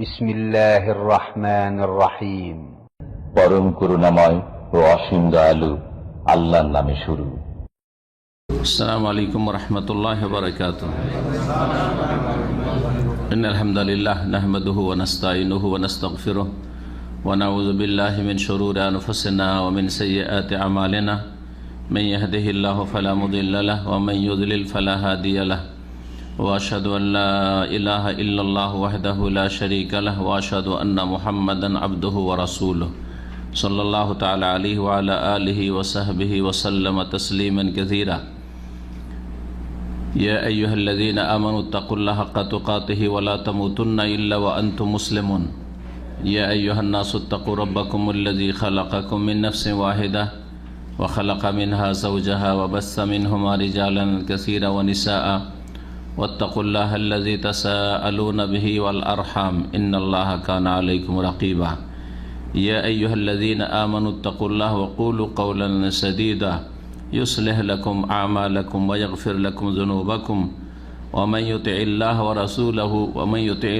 বিসমিল্লাহির রহমানির রহিম। পরম করুণাময় ও অসীম দয়ালু আল্লাহর নামে শুরু। আসসালামু আলাইকুম ওয়া রাহমাতুল্লাহি ওয়া বারাকাতুহু। ইন্নাল হামদালিল্লাহ নাহমাদুহু ওয়া নাস্তাঈনুহু ওয়া নাস্তাগফিরুহু ওয়া নাউযু বিল্লাহি মিন শুরুরি আনফুসিনা ওয়া মিন সাইয়্যাতি আমালিনা। মান ইয়াহদিহিল্লাহু ফালা মুদিল্লা লাহু ওয়া মান ইউদ্লিল ফালা হাদিয়া লাহু। ওয়া আশহাদু আন লা ইলাহা ইল্লাল্লাহু ওয়াহদাহু লা শারীকা লাহু ওয়া আশহাদু আন্না মুহাম্মাদান আবদুহু ওয়া রাসূলুহু সাল্লাল্লাহু তাআলা আলাইহি ওয়া আলা আলিহি ওয়া সাহবিহি ওয়া সাল্লামা তাসলিমান কাসীরা। يا أيها الذين آمنوا اتقوا الله حق تقاته ولا تموتن إلا وأنتم مسلمون. يا أيها الناس اتقوا ربكم الذي خلقكم من نفس واحدة وخلق منها زوجها وبث منهما رجالا كثيرا ونساء واتقوا الله الذي تساءلون به والأرحام إن الله كان عليكم رقيبا. يا أيها الذين آمنوا اتقوا الله وقولوا قولا سديدا يصلح لكم أعمالكم ويغفر لكم ذنوبكم ومن يطع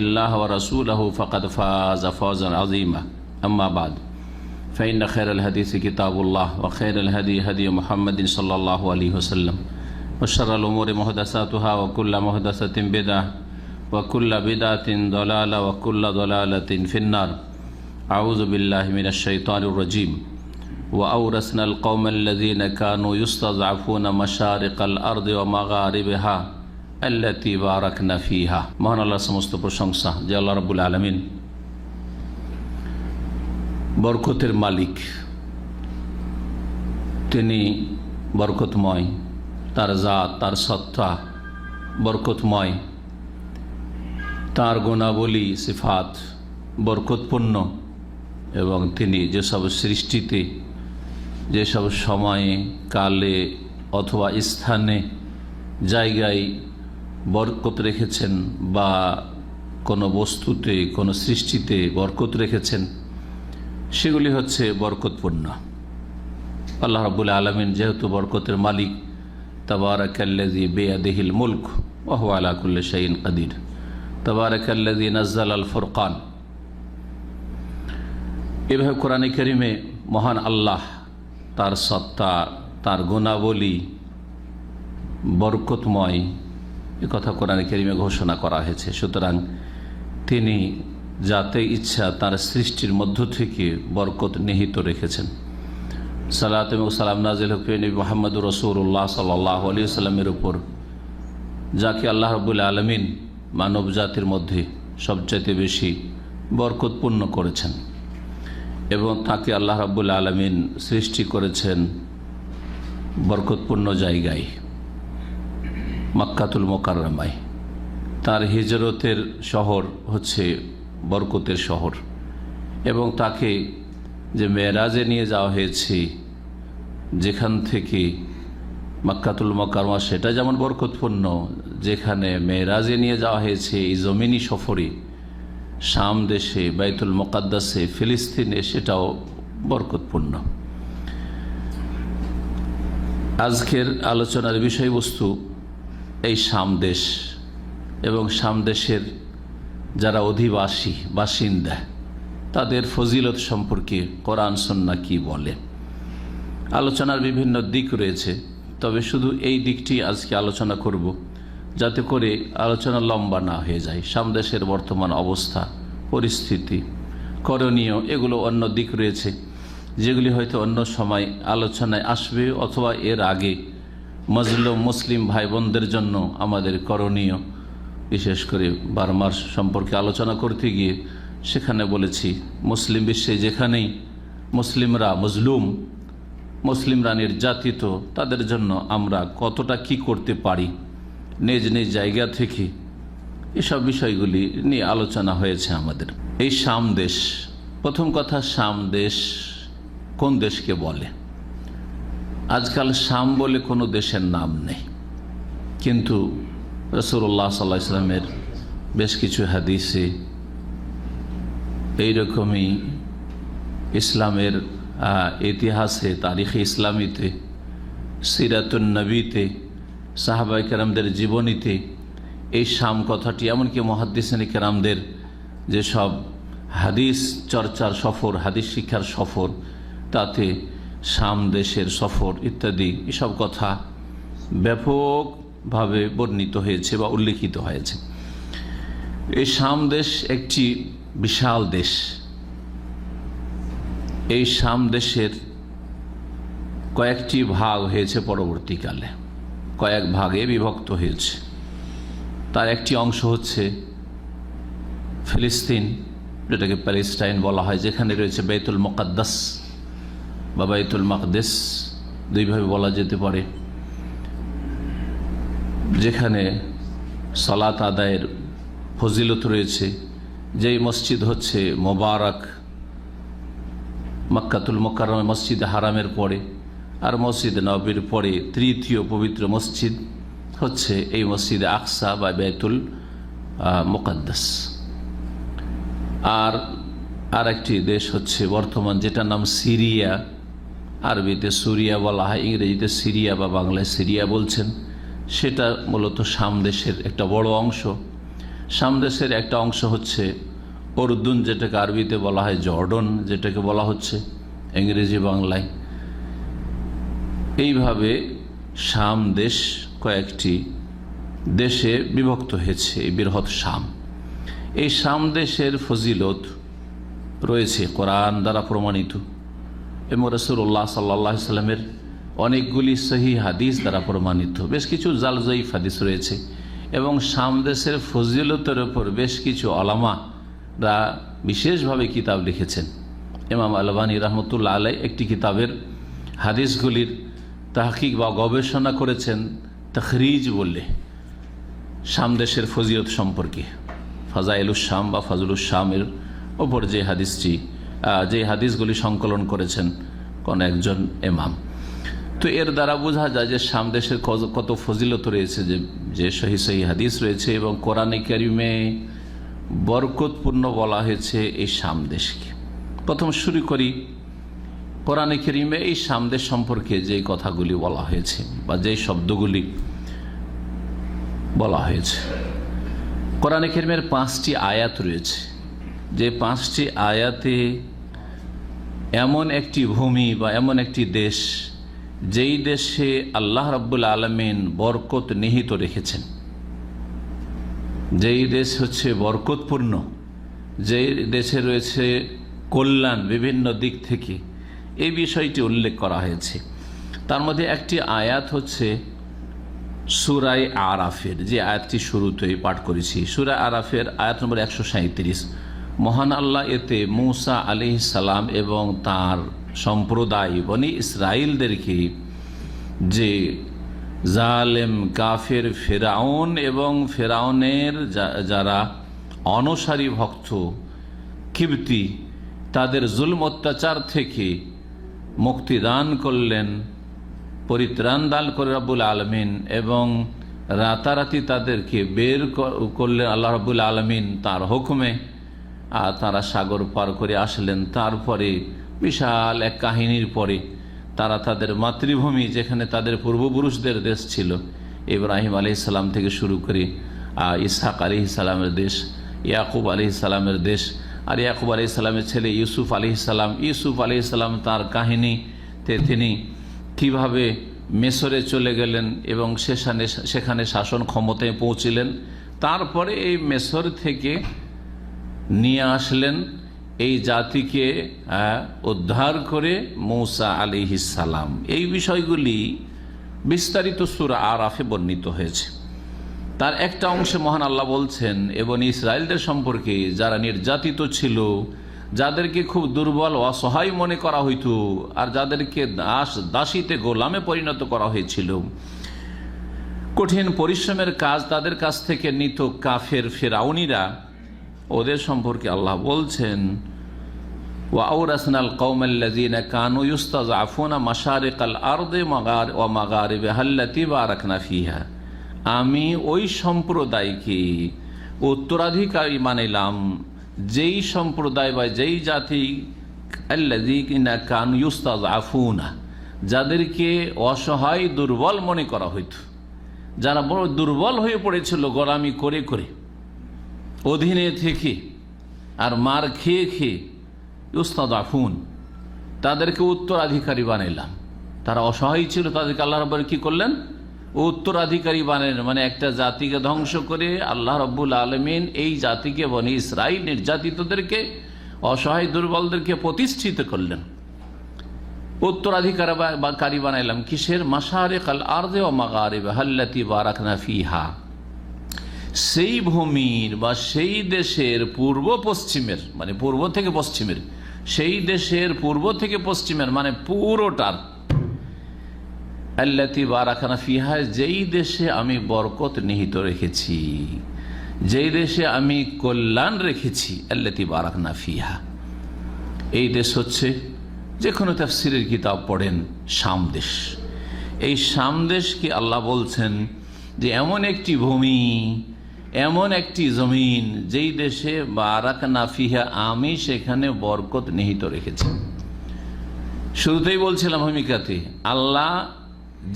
الله ورسوله فقد فاز فوزا عظيما. أما بعد فإن خير الحديث كتاب الله وخير الهدي هدي محمد صلى الله عليه وسلم وشر الأمور محدثاتها وكل محدثة بدعة وكل بدعة ضلالة وكل ضلالة في النار. أعوذ بالله من الشيطان الرجيم. وأورثنا القوم الذين كانوا يستضعفون مشارق الأرض ومغاربها التي باركنا فيها. মহান আল্লাহর সমস্ত প্রশংসা যে আল্লাহ রাব্বুল আলামিন বরকতের মালিক, তিনি বরকতময়, তার জাত তার সত্তা বরকতময়, তার গুণাবলী সিফাত বরকতপূর্ণ এবং তিনি যেসব সৃষ্টিতে যেসব সময়ে কালে অথবা স্থানে জায়গায় বরকত রেখেছেন বা কোনো বস্তুতে কোনো সৃষ্টিতে বরকত রেখেছেন সেগুলি হচ্ছে বরকতপূর্ণ। আল্লাহ রাব্বুল আলামিন যেহেতু বরকতের মালিক, তাবারাকাল্লাযী বিয়াদিহিল মুলক ওয়া হুয়া আলা কুল্লি শাইইন কাদির, তাবারাকাল্লাযী নাযালাল ফুরকান। এভাবে কোরআনে কারিমে মহান আল্লাহ, তার সত্তা, তার গুণাবলী বরকতময়, এ কথা কোরআনে কারিমে ঘোষণা করা হয়েছে। সুতরাং তিনি যাতে ইচ্ছা তার সৃষ্টির মধ্য থেকে বরকত নিহিত রেখেছেন। সালাত এবং সালাম নাজিল হোক নবী মুহাম্মদুর রাসূলুল্লাহ সাল্লাল্লাহু আলাইহি ওয়াসাল্লামের উপর, যাকে আল্লাহ রাব্বুল আলামিন মানব জাতির মধ্যে সবচাইতে বেশি বরকতপূর্ণ করেছেন এবং তাকে আল্লাহ রাব্বুল আলামিন সৃষ্টি করেছেন বরকতপূর্ণ জায়গায়, মক্কাতুল মুকাররমায়। তার হিজরতের শহর হচ্ছে বরকতের শহর এবং তাকে যে মেরাজে নিয়ে যাওয়া হয়েছে, যেখান থেকে মক্কাতুল মুকাররমা, সেটা যেমন বরকতপূর্ণ, যেখানে মেরাজে নিয়ে যাওয়া হয়েছে এই জমিনি সফরে শাম দেশে, বাইতুল মুকাদ্দাসে, ফিলিস্তিনে, সেটাও বরকতপূর্ণ। আজকের আলোচনার বিষয়বস্তু এই শাম দেশ এবং শাম দেশের যারা অধিবাসী বাসিন্দা তাদের ফজিলত সম্পর্কে কোরআন সুন্নাহ কি বলে। আলোচনার বিভিন্ন দিক রয়েছে, তবে শুধু এই দিকটি আজকে আলোচনা করব যাতে করে আলোচনা লম্বা না হয়ে যায়। শাম দেশের বর্তমান অবস্থা, পরিস্থিতি, করণীয়, এগুলো অন্য দিক রয়েছে যেগুলি হয়তো অন্য সময় আলোচনায় আসবে অথবা এর আগে মজলুম মুসলিম ভাই বোনদের জন্য আমাদের করণীয়, বিশেষ করে বার্মার সম্পর্কে আলোচনা করতে গিয়ে সেখানে বলেছি মুসলিম বিশ্বে যেখানেই মুসলিমরা মজলুম, মুসলিমরা নির্যাতিত, তাদের জন্য আমরা কতটা কি করতে পারি নিজ নিজ জায়গা থেকে, এসব বিষয়গুলি নিয়ে আলোচনা হয়েছে আমাদের। এই শাম দেশ, প্রথম কথা, শাম দেশ কোন দেশকে বলে? আজকাল শাম বলে কোনো দেশের নাম নেই, কিন্তু রাসূলুল্লাহ সাল্লাল্লাহু আলাইহি ওয়াসাল্লামের বেশ কিছু হাদিসে এইরকমই ইসলামের ইতিহাসে, তারিখে ইসলামীতে, সিরাতুন নবীতে, সাহাবায়ে কেরামদের জীবনীতে এই শাম কথাটি, এমনকি মুহাদ্দিসিনে কেরামদের যেসব হাদিস চর্চার সফর, হাদিস শিক্ষার সফর, তাতে শাম দেশের সফর ইত্যাদি এসব কথা ব্যাপকভাবে বর্ণিত হয়েছে বা উল্লেখিত হয়েছে। এই শাম দেশ একটি বিশাল দেশ। এই শাম দেশের কয়েকটি ভাগ হয়েছে, পরবর্তীকালে কয়েক ভাগে বিভক্ত হয়েছে। তার একটি অংশ হচ্ছে ফিলিস্তিন, যেটাকে প্যালেস্টাইন বলা হয়, যেখানে রয়েছে বাইতুল মুকাদ্দাস বা বাইতুল মাকদেস, দুইভাবে বলা যেতে পারে, যেখানে সালাত আদায়ের ফজিলত রয়েছে। যেই মসজিদ হচ্ছে মোবারক, মক্কাতুল মুকাররমা মসজিদ হারামের পরে আর মসজিদ নববীর পরে তৃতীয় পবিত্র মসজিদ হচ্ছে এই মসজিদে আকসা বা বাইতুল মুকাদ্দাস। আর একটি দেশ হচ্ছে বর্তমান, যেটার নাম সিরিয়া, আরবিতে সুরিয়া বলা হয়, ইংরেজিতে সিরিয়া বা বাংলায় সিরিয়া বলছেন। সেটা মূলত শাম দেশের একটা বড় অংশ। শাম দেশের একটা অংশ হচ্ছে উর্দুন, যেটাকে আরবিতে বলা হয় জর্ডন, যেটাকে বলা হচ্ছে ইংরেজি বাংলায়। এইভাবে শাম দেশ কয়েকটি দেশে বিভক্ত হয়েছে, এই বৃহৎ শাম। এই শাম দেশের ফজিলত রয়েছে কোরআন দ্বারা প্রমাণিত এবং রাসূলুল্লাহ সাল্লাল্লাহু আলাইহি সাল্লামের অনেকগুলি সহিহ হাদিস দ্বারা প্রমাণিত। বেশ কিছু জালজয়ীফ হাদিস রয়েছে এবং শাম দেশের ফজিলতের উপর বেশ কিছু ওলামারা বিশেষভাবে কিতাব লিখেছেন। ইমাম আলবানী রহমতুল্লাহ আলাই একটি কিতাবের হাদিসগুলির তাহকিক বা গবেষণা করেছেন তখরিজ বললে, শাম দেশের ফজিলত সম্পর্কে। ফাজাইলুস শাম বা ফাজলুস শামের ওপর যে হাদিসগুলি সংকলন করেছেন কোন একজন ইমাম। তো এর দ্বারা বোঝা যায় যে শাম দেশের কত ফজিলত রয়েছে, যে সহি হাদিস রয়েছে এবং কোরআনে কারিমে বরকতপূর্ণ বলা হয়েছে এই শাম দেশকে। প্রথম শুরু করি কোরআনে কারিমে এই শাম দেশ সম্পর্কে যে কথাগুলি বলা হয়েছে বা যে শব্দগুলি বলা হয়েছে। কোরআনে কারিমের 5টি আয়াত রয়েছে, যে 5টি আয়াতে এমন একটি ভূমি বা এমন একটি দেশ, যেই দেশে আল্লাহ রাব্বুল আলামিন বরকত নিহিত রেখেছেন, যেই দেশ হচ্ছে বরকতপূর্ণ, যেই দেশে রয়েছে কল্যাণ বিভিন্ন দিক থেকে, এই বিষয়টি উল্লেখ করা হয়েছে। তার মধ্যে একটি আয়াত হচ্ছে সূরা আরাফের, যে আয়াতটি শুরুতেই পাঠ করেছি, সূরা আরাফের আয়াত নম্বর 137। মহান আল্লাহ এতে মূসা আলাইহিস সালাম এবং তার সম্প্রদায় বনি ইসরাইলদেরকে যে জালেম কাফের ফেরাউন এবং ফেরাউনের যারা অনুসারী ভক্ত কিবতি, তাদের জুলম অত্যাচার থেকে মুক্তি দান করলেন, পরিত্রাণ দান করে রব্বুল আলামিন, এবং রাতারাতি তাদেরকে বের করলেন আল্লাহ রব্বুল আলামিন তার হুকুমে। আর তারা সাগর পার করে আসলেন। তারপরে বিশাল এক কাহিনীর পরে তারা তাদের মাতৃভূমি, যেখানে তাদের পূর্বপুরুষদের দেশ ছিল, ইব্রাহিম আলাইহিস সালাম থেকে শুরু করে ইসহাক আলাইহিস সালামের দেশ, ইয়াকুব আলাইহিস সালামের দেশ, আর ইয়াকুব আলাইহিস সালামের ছেলে ইউসুফ আলাইহিস সালাম, তার কাহিনীতে তিনি কিভাবে মিশরে চলে গেলেন এবং সেখানে শাসন ক্ষমতায় পৌঁছিলেন। তারপরে এই মিশর থেকে নিয়ে আসলেন এই জাতিকে উদ্ধার করে মূসা আলাইহিস সালাম। এই বিষয়গুলি বিস্তারিত সূরা আরাফে বর্ণিত হয়েছে। তার একটা অংশে মহান আল্লাহ বলছেন এবং ইসরায়েলদের সম্পর্কে, যারা নির্যাতিত ছিল, যাদেরকে খুব দুর্বল অসহায় মনে করা হইত, আর যাদেরকে দাসীতে গোলামে পরিণত করা হয়েছিল, কঠিন পরিশ্রমের কাজ তাদের কাছ থেকে নিত কাফের ফেরাউনিরা, ওদের সম্পর্কে আল্লাহ বলছেন ওয়াউরাসনাল কওমাল্লাযীনা কানু ইস্তাযআফুনা মাশারিকাল আরদি ওয়া মাগারিবিহা আল্লাতী বারাকনা ফিহা, আমি ওই সম্প্রদায়কে উত্তরাধিকারী মানিলাম, যেই সম্প্রদায় বা যেই জাতি আল্লাযীনা কানু ইস্তাযআফুনা, যাদেরকে অসহায় দুর্বল মনে করা হইত, যারা বড় দুর্বল হয়ে পড়েছিল গোলামি করে করে, অধীনে থেকে আর মার খেয়ে খেয়ে ইউস্তাদাফুন, তাদেরকে উত্তরাধিকারী বানাইলাম। তারা অসহায় ছিল, তাদেরকে আল্লাহ রাব্বুল কি করলেন? উত্তরাধিকারী বানালেন। মানে একটা জাতিকে ধ্বংস করে আল্লাহ রাব্বুল আলামিন এই জাতিকে, বনি ইসরাইল নির্যাতিতদেরকে, অসহায় দুর্বলদেরকে প্রতিষ্ঠিত করলেন, উত্তরাধিকারী বানাইলাম। কিসের? মাশারিকাল আরদি ওয়া মাগারিবিহা আল্লাতী বারাকনা ফিহা, সেই ভূমির বা সেই দেশের পূর্ব পশ্চিমের, মানে পূর্ব থেকে পশ্চিমের, সেই দেশের পূর্ব থেকে পশ্চিমের মানে পুরোটার, আল্লাতী বারাকনা ফিহা, যেই দেশে আমি বরকত নিহিত রেখেছি, যেই দেশে আমি কল্যাণ রেখেছি। আল্লাতী বারাকনা ফিহা, এই দেশ হচ্ছে, যে কোনো তাফসীরের কিতাব পড়েন, শাম দেশ। এই শাম দেশকে আল্লাহ বলছেন যে এমন একটি ভূমি, এমন একটি জমিন, যেই দেশে বারাকনা ফিহা, আমি সেখানে বরকত নিহিত রেখেছি। শুরুতেই বলছিলাম ভূমিকাতে, আল্লাহ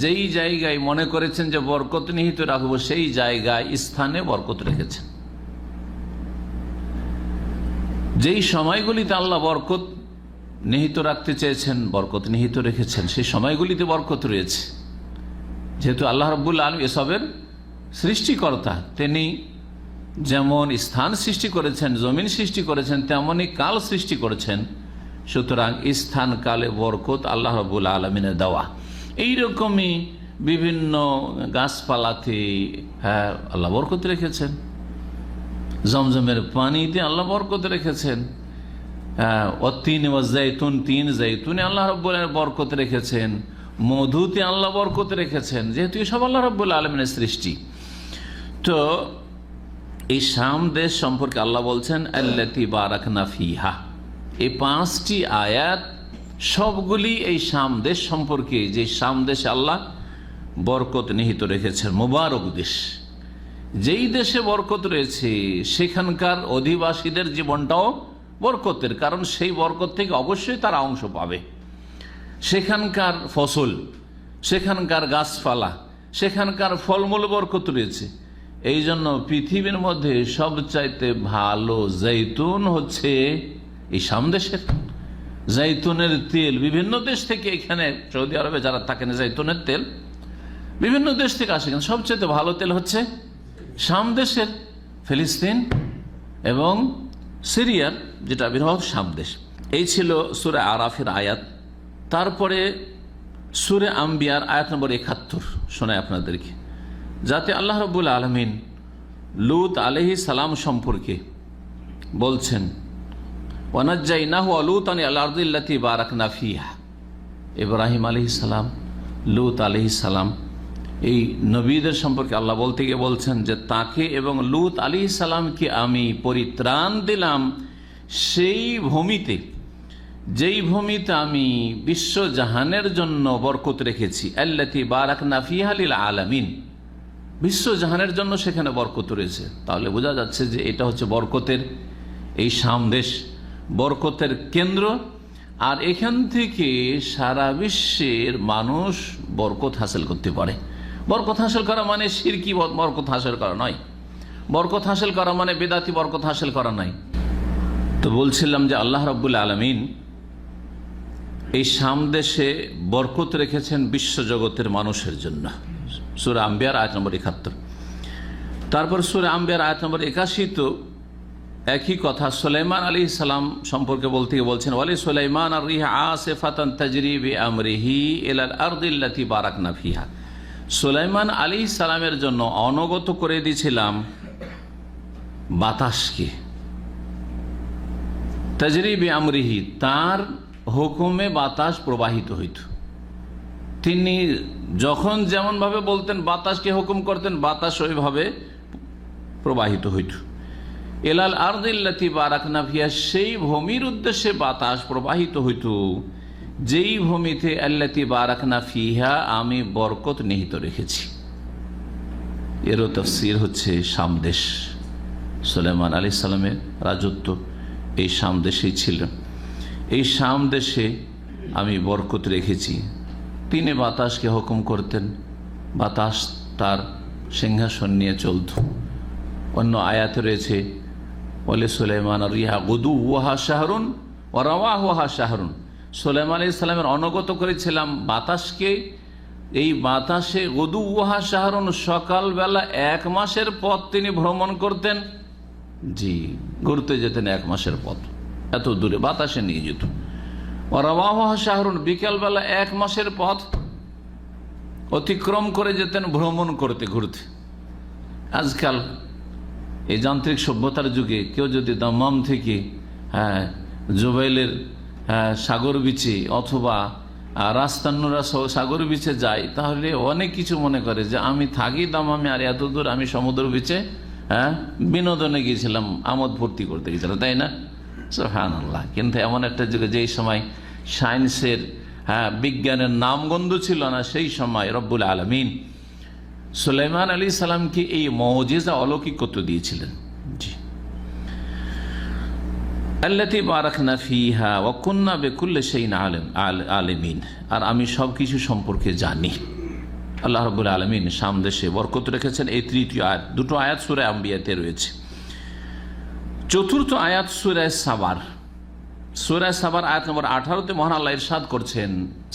যেই জায়গায় মনে করেছেন যে বরকত নিহিত রাখবো, সেই জায়গায়, স্থানে বরকত রেখেছেন। যেই সময়গুলিতে আল্লাহ বরকত নিহিত রাখতে চেয়েছেন, বরকত নিহিত রেখেছেন, সেই সময়গুলিতে বরকত রয়েছে। যেহেতু আল্লাহ রাব্বুল আলামিন এসবের সৃষ্টিকর্তা, তিনি যেমন স্থান সৃষ্টি করেছেন, জমিন সৃষ্টি করেছেন, তেমনই কাল সৃষ্টি করেছেন। সুতরাং স্থান কালে বরকত আল্লাহ রাব্বুল আলামিনের দেওয়া। এইরকমই বিভিন্ন গাছপালাতে আল্লাহ বরকত রেখেছেন, জমজমের পানিতে আল্লাহ বরকত রেখেছেন, তিন জৈতুন, তিন জৈতুনে আল্লাহ রাব্বুল আলামিন বরকত রেখেছেন, মধুতে আল্লাহ বরকত রেখেছেন, যেহেতু সব আল্লাহ রাব্বুল আলামিনের সৃষ্টি। তো এই শাম দেশ সম্পর্কে আল্লাহ বলছেন আল্লাতী বারাকনা ফিহা। এই 5টি আয়াত সবগুলি এই শাম দেশ সম্পর্কে, যে শাম দেশে আল্লাহ বরকত নিহিত রেখেছেন, মুবারক দেশ। যেই দেশে বরকত রয়েছে সেখানকার অধিবাসীদের জীবনটাও বরকতের, কারণ সেই বরকত থেকে অবশ্যই তারা অংশ পাবে। সেখানকার ফসল, সেখানকার গাছপালা, সেখানকার ফলমূল বরকত রয়েছে। এই জন্য পৃথিবীর মধ্যে সবচাইতে ভালো জৈতুন হচ্ছে এই শাম দেশের। জৈতুনের তেল বিভিন্ন দেশ থেকে, এখানে সৌদি আরবে যারা থাকেন, জৈতুনের তেল বিভিন্ন দেশ থেকে আসে, কিন্তু সবচেয়ে ভালো তেল হচ্ছে শাম দেশের, ফিলিস্তিন এবং সিরিয়ার যেটা আবির্ভাব শাম দেশ। এই ছিল সূরা আরাফের আয়াত। তারপরে সূরা আম্বিয়ার আয়াত নম্বর ৭১ শোনায় আপনাদেরকে, যাতে আল্লাহ রাব্বুল আলামিন লূত আলাইহিস সালাম সম্পর্কে বলছেন, ওয়ানাজ্জাইনাহু ওয়া লূতান ইলাল আরদিল্লাতী বারাকনা ফিহা। ইব্রাহিম আলাইহিস সালাম, লূত আলাইহিস সালাম, এই নবীদের সম্পর্কে আল্লাহ বলতে গিয়ে বলছেন যে তাকে এবং লূত আলাইহিস সালামকে আমি পরিত্রাণ দিলাম সেই ভূমিতে, যেই ভূমিতে আমি বিশ্বজাহানের জন্য বরকত রেখেছি। আল্লাতী বারাকনা ফিহা লিল আলামিন, বিশ্বজাহানের জন্য সেখানে বরকত রয়েছে। তাহলে বোঝা যাচ্ছে যে এটা হচ্ছে বরকতের, এই শাম দেশ বরকতের কেন্দ্র। আর এখান থেকে সারা বিশ্বের মানুষ বরকত হাসিল করতে পারে। বরকত হাসিল করা মানে শিরকি বরকত হাসিল করা নয়, বরকত হাসিল করা মানে বেদাতি বরকত হাসিল করা নয়। তো বলছিলাম যে আল্লাহ রাব্বুল আলামিন এই শাম দেশে বরকত রেখেছেন বিশ্বজগতের মানুষের জন্য। সূরা আম্বিয়ার আয়াত নম্বর ৭১। তারপর সূরা আম্বিয়ার আয়াত নম্বর ৮১ তো একই কথা সুলাইমান আলাইহিস সালাম সম্পর্কে বলতে গিয়ে বলছেন, ওয়ালি সুলাইমান আর-রিহা আসিফাতান তাজরি বিআমরিহি ইলাল আরদিল্লাতী বারাকনা ফিহা। সুলাইমান আলাইহিস সালামের জন্য অনগত করে দিয়েছিলাম বাতাসকে, তাজরি বিআমরিহি, তার হুকুমে বাতাস প্রবাহিত হইত। তিনি যখন যেমন ভাবে বলতেন, বাতাসকে হুকুম করতেন, বাতাস ওইভাবে প্রবাহিত হইত। এলাল আরদিল্লাতী বারাকনা ফিহা, সেই ভূমির উদ্দেশ্যে বাতাস প্রবাহিত হইত যেই ভূমিতে আল্লাতী বারাকনা ফিহা, আমি বরকত নিহিত রেখেছি। এরও তাফসীর হচ্ছে শাম দেশ। সুলাইমান আলাইহিস সালামের রাজত্ব এই শাম দেশেই ছিল। এই শাম দেশে আমি বরকত রেখেছি। তিনি বাতাসকে হুকুম করতেন, বাতাস তার সিংহাসন নিয়ে চলত। অন্য আয়াতে রয়েছে বলে সুলাইমান রিহা গুদুওয়াহা শাহরুন ওয়া রাওয়াহুহা শাহরুন। সুলাইমান আলাইহিস সালামের অনুগত করেছিলাম বাতাসকে, এই বাতাসে গুদুওয়াহা শাহরুন, সকালবেলা 1 মাসের পথ তিনি ভ্রমণ করতেন। জি, ঘুরতে যেতেন 1 মাসের পথ, এত দূরে বাতাসে নিয়ে যেত। ওয়া রাওয়াহুহা শাহরুন, বিকালবেলা 1 মাসের পথ অতিক্রম করে যেতেন ভ্রমণ করতে, ঘুরতে। আজকাল এই যান্ত্রিক সভ্যতার যুগে কেউ যদি দাম্মাম থেকে জুবাইলের সাগর বিচে অথবা রাস্তান্নুরা সাগর বিচে যায়, তাহলে অনেক কিছু মনে করে যে আমি থাকি দাম্মামে, আর এত দূর আমি সমুদ্র বিচে বিনোদনে গিয়েছিলাম, আমোদ ফুর্তি করতে গিয়েছিলাম, তাই না? সুবহানাল্লাহ। কিন্তু এমন একটা যুগে, যেই সময় সায়েন্সের বিজ্ঞানের নামগন্ধ ছিল না, সেই সময় রব্বুল আলামিন সুলাইমান আলাইহিস সালামকে এই মুজিজা অলৌকিকত্ব দিয়েছিলেন। জি, আল্লাতী বারাকনা ফিহা ওয়া কুন্না বিকুল্লি শাইইন আলিমিন, আর আমি সবকিছু সম্পর্কে জানি। আল্লাহ রাব্বুল আলামিন শাম দেশে বরকত রেখেছেন। এই তৃতীয় আয়াত, দুটো আয়াত সূরা আম্বিয়াতে রয়েছে। চতুর্থ আয়াত সূরা সাবার, সূরা সাবার আয়াত নম্বর 18-তে মহান আল্লাহ ইরশাদ করছেন,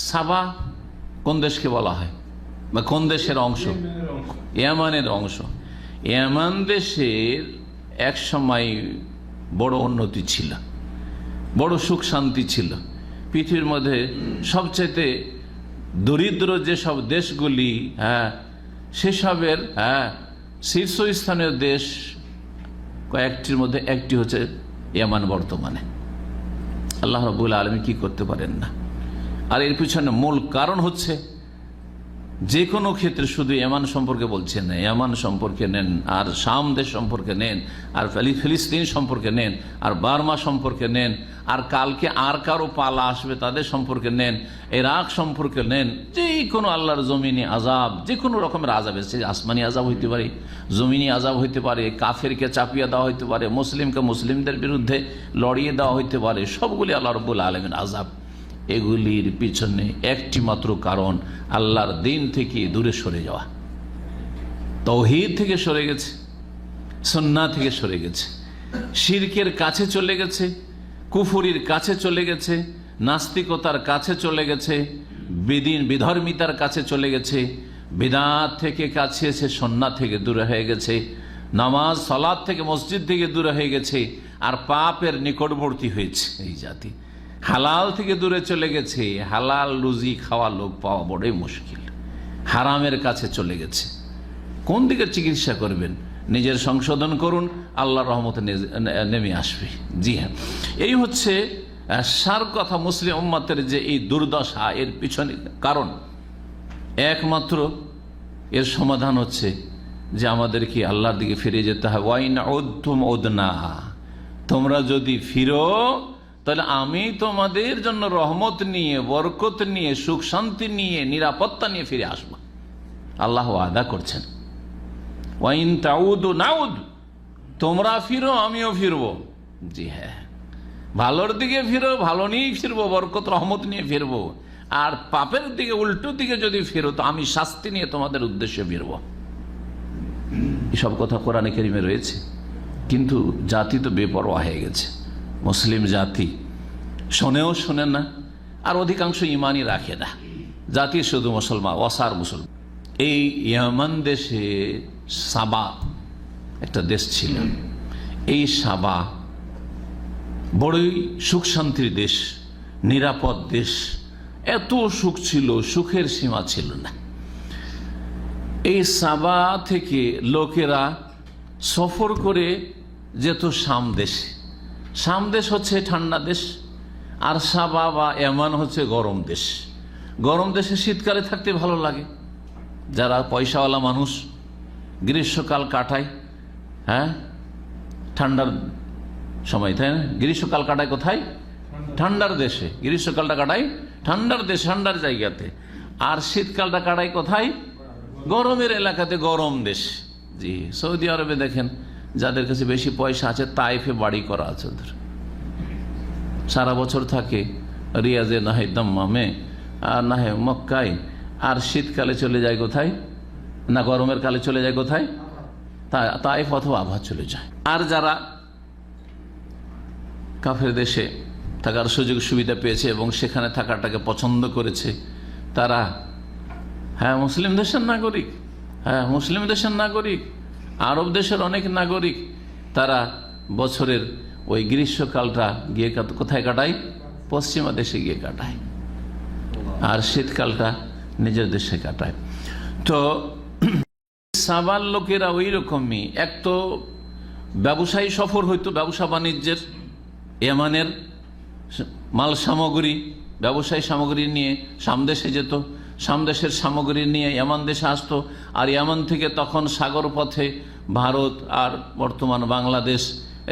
সাবা কোন দেশকে বলা হয় বা কোন দেশের অংশ? ইয়ামানের অংশ। ইয়ামান দেশের এক সময় বড় উন্নতি ছিল, বড় সুখ শান্তি ছিল। পৃথিবীর মধ্যে সবচেয়ে দরিদ্র যেসব দেশগুলি, সেসবের শীর্ষস্থানীয় দেশ কয়েকটির মধ্যে একটি হচ্ছে ইয়ামান বর্তমানে। আল্লাহ রাব্বুল আলামিন কি করতে পারেন না। আর এর পিছনে মূল কারণ হচ্ছে, যে কোনো ক্ষেত্রে শুধু ইয়ামান সম্পর্কে বলছেন না, ইয়ামান সম্পর্কে নেন, আর শাম দেশ সম্পর্কে নেন, আর ফিলিস্তিন সম্পর্কে নেন, আর বার্মা সম্পর্কে নেন, আর কালকে আর কারো পালা আসবে তাদের সম্পর্কে নেন, ইরাক সম্পর্কে নেন, যে কোনো আল্লাহর জমিনি আজাব, যে কোনো রকমের আজাব এসেছে, আসমানি আজাব হইতে পারে, জমিনি আজাব হইতে পারে, কাফেরকে চাপিয়ে দেওয়া হইতে পারে, মুসলিমকে মুসলিমদের বিরুদ্ধে লড়িয়ে দেওয়া হইতে পারে, সবগুলি আল্লাহ রাব্বুল আলামিন আজাব। এগুলির পিছনে একটি মাত্র কারণ, আল্লাহর দিন থেকে দূরে সরে যাওয়া, তাওহীদ থেকে সরে গেছে, সুন্নাহ থেকে সরে গেছে, শিরকের কাছে চলে গেছে, কুফরির কাছে চলে গেছে, নাস্তিকতার কাছে চলে গেছে, বিধর্মিতার কাছে চলে গেছে, বিদআত থেকে কাছে এসে সুন্নাহ থেকে দূরে হয়ে গেছে, নামাজ সালাত থেকে মসজিদ থেকে দূরে হয়ে গেছে, আর পাপের নিকটবর্তী হয়েছে এই জাতি। হালাল থেকে দূরে চলে গেছে, হালাল রুজি খাওয়া লোক পাওয়া বড়ই মুশকিল, হারামের কাছে চলে গেছে। কোন দিকে চিকিৎসা করবেন? নিজের সংশোধন করুন, আল্লাহর রহমতে নেমে আসবে। জি হ্যাঁ, এই হচ্ছে সার কথা। মুসলিম উম্মতের যে এই দুর্দশা, এর পিছনে কারণ একমাত্র, এর সমাধান হচ্ছে যে আমাদেরকে আল্লাহর দিকে ফিরে যেতে হয়। ওয়াইন উদ্তুম উদনা, তোমরা যদি ফিরো তাহলে আমি তোমাদের জন্য রহমত নিয়ে, বরকত নিয়ে, সুখ শান্তি নিয়ে, নিরাপত্তা নিয়ে ফিরে আসবো। আল্লাহ ওয়াদা করছেন, ওয়াইন তাউদু নাউদ, তোমরা ফিরো আমিও ফিরবো। জি হ্যাঁ, ভালোর দিকে ফিরো, ভালো নিয়েই ফিরবো, বরকত রহমত নিয়ে ফিরবো। আর পাপের দিকে, উল্টো দিকে যদি ফিরো তো আমি শাস্তি নিয়ে তোমাদের উদ্দেশ্যে ফিরবো। এসব কথা কোরআনে কারিমে রয়েছে, কিন্তু জাতি তো বেপরোয়া হয়ে গেছে। মুসলিম জাতি শোনেও শোনে না, আর অধিকাংশ ইমানই রাখে না। জাতি শুধু মুসলমান, অসার মুসলমান। এই ইয়ামান দেশে সাবা একটা দেশ ছিল। এই সাবা বড়ই সুখ শান্তির দেশ, নিরাপদ দেশ। এত সুখ ছিল, সুখের সীমা ছিল না। এই সাবা থেকে লোকেরা সফর করে যেত শাম দেশে। শাম দেশ হচ্ছে ঠান্ডা দেশ, আর সাবা বা ইয়ামান হচ্ছে গরম দেশ। গরম দেশে শীতকালে থাকতে ভালো লাগে। যারা পয়সাওয়ালা মানুষ গ্রীষ্মকাল কাটায় ঠান্ডার সময়, তাই না? গ্রীষ্মকাল কাটায় কোথায়? ঠান্ডার দেশে। গ্রীষ্মকালটা কাটায় ঠান্ডার দেশ, ঠান্ডার জায়গাতে। আর শীতকালটা কাটায় কোথায়? গরমের এলাকাতে, গরম দেশ। জি, সৌদি আরবে দেখেন, যাদের কাছে বেশি পয়সা আছে, তাইফে বাড়ি করা আছে ওদের, সারা বছর থাকে। রিয়াজে না হয় দাম্মামে, আর না হয় মক্কায়। আর শীতকালে চলে যায় কোথায়? না, গরমের কালে চলে যায় কোথায়? তাইফ অথবা আবহা চলে যায়। আর যারা কাফের দেশে থাকার সুযোগ সুবিধা পেয়েছে এবং সেখানে থাকাটাকে পছন্দ করেছে, তারা মুসলিম দেশের নাগরিক, মুসলিম দেশের নাগরিক, আরব দেশের অনেক নাগরিক, তারা বছরের ওই গ্রীষ্মকালটা গিয়ে কোথায় কাটায়? পশ্চিমা দেশে গিয়ে কাটায়, আর শীতকালটা নিজের দেশে কাটায়। তো সাবার লোকেরা ওই রকমই, এক তো ব্যবসায়ী সফর হইতো, ব্যবসা বাণিজ্যের, ইয়ামানের মাল সামগ্রী, ব্যবসায়ী সামগ্রী নিয়ে সামদেশে যেত, সামদেশের সামগ্রী নিয়ে ইয়ামান দেশে আসতো, আর ইয়ামান থেকে তখন সাগর পথে ভারত আর বর্তমান বাংলাদেশ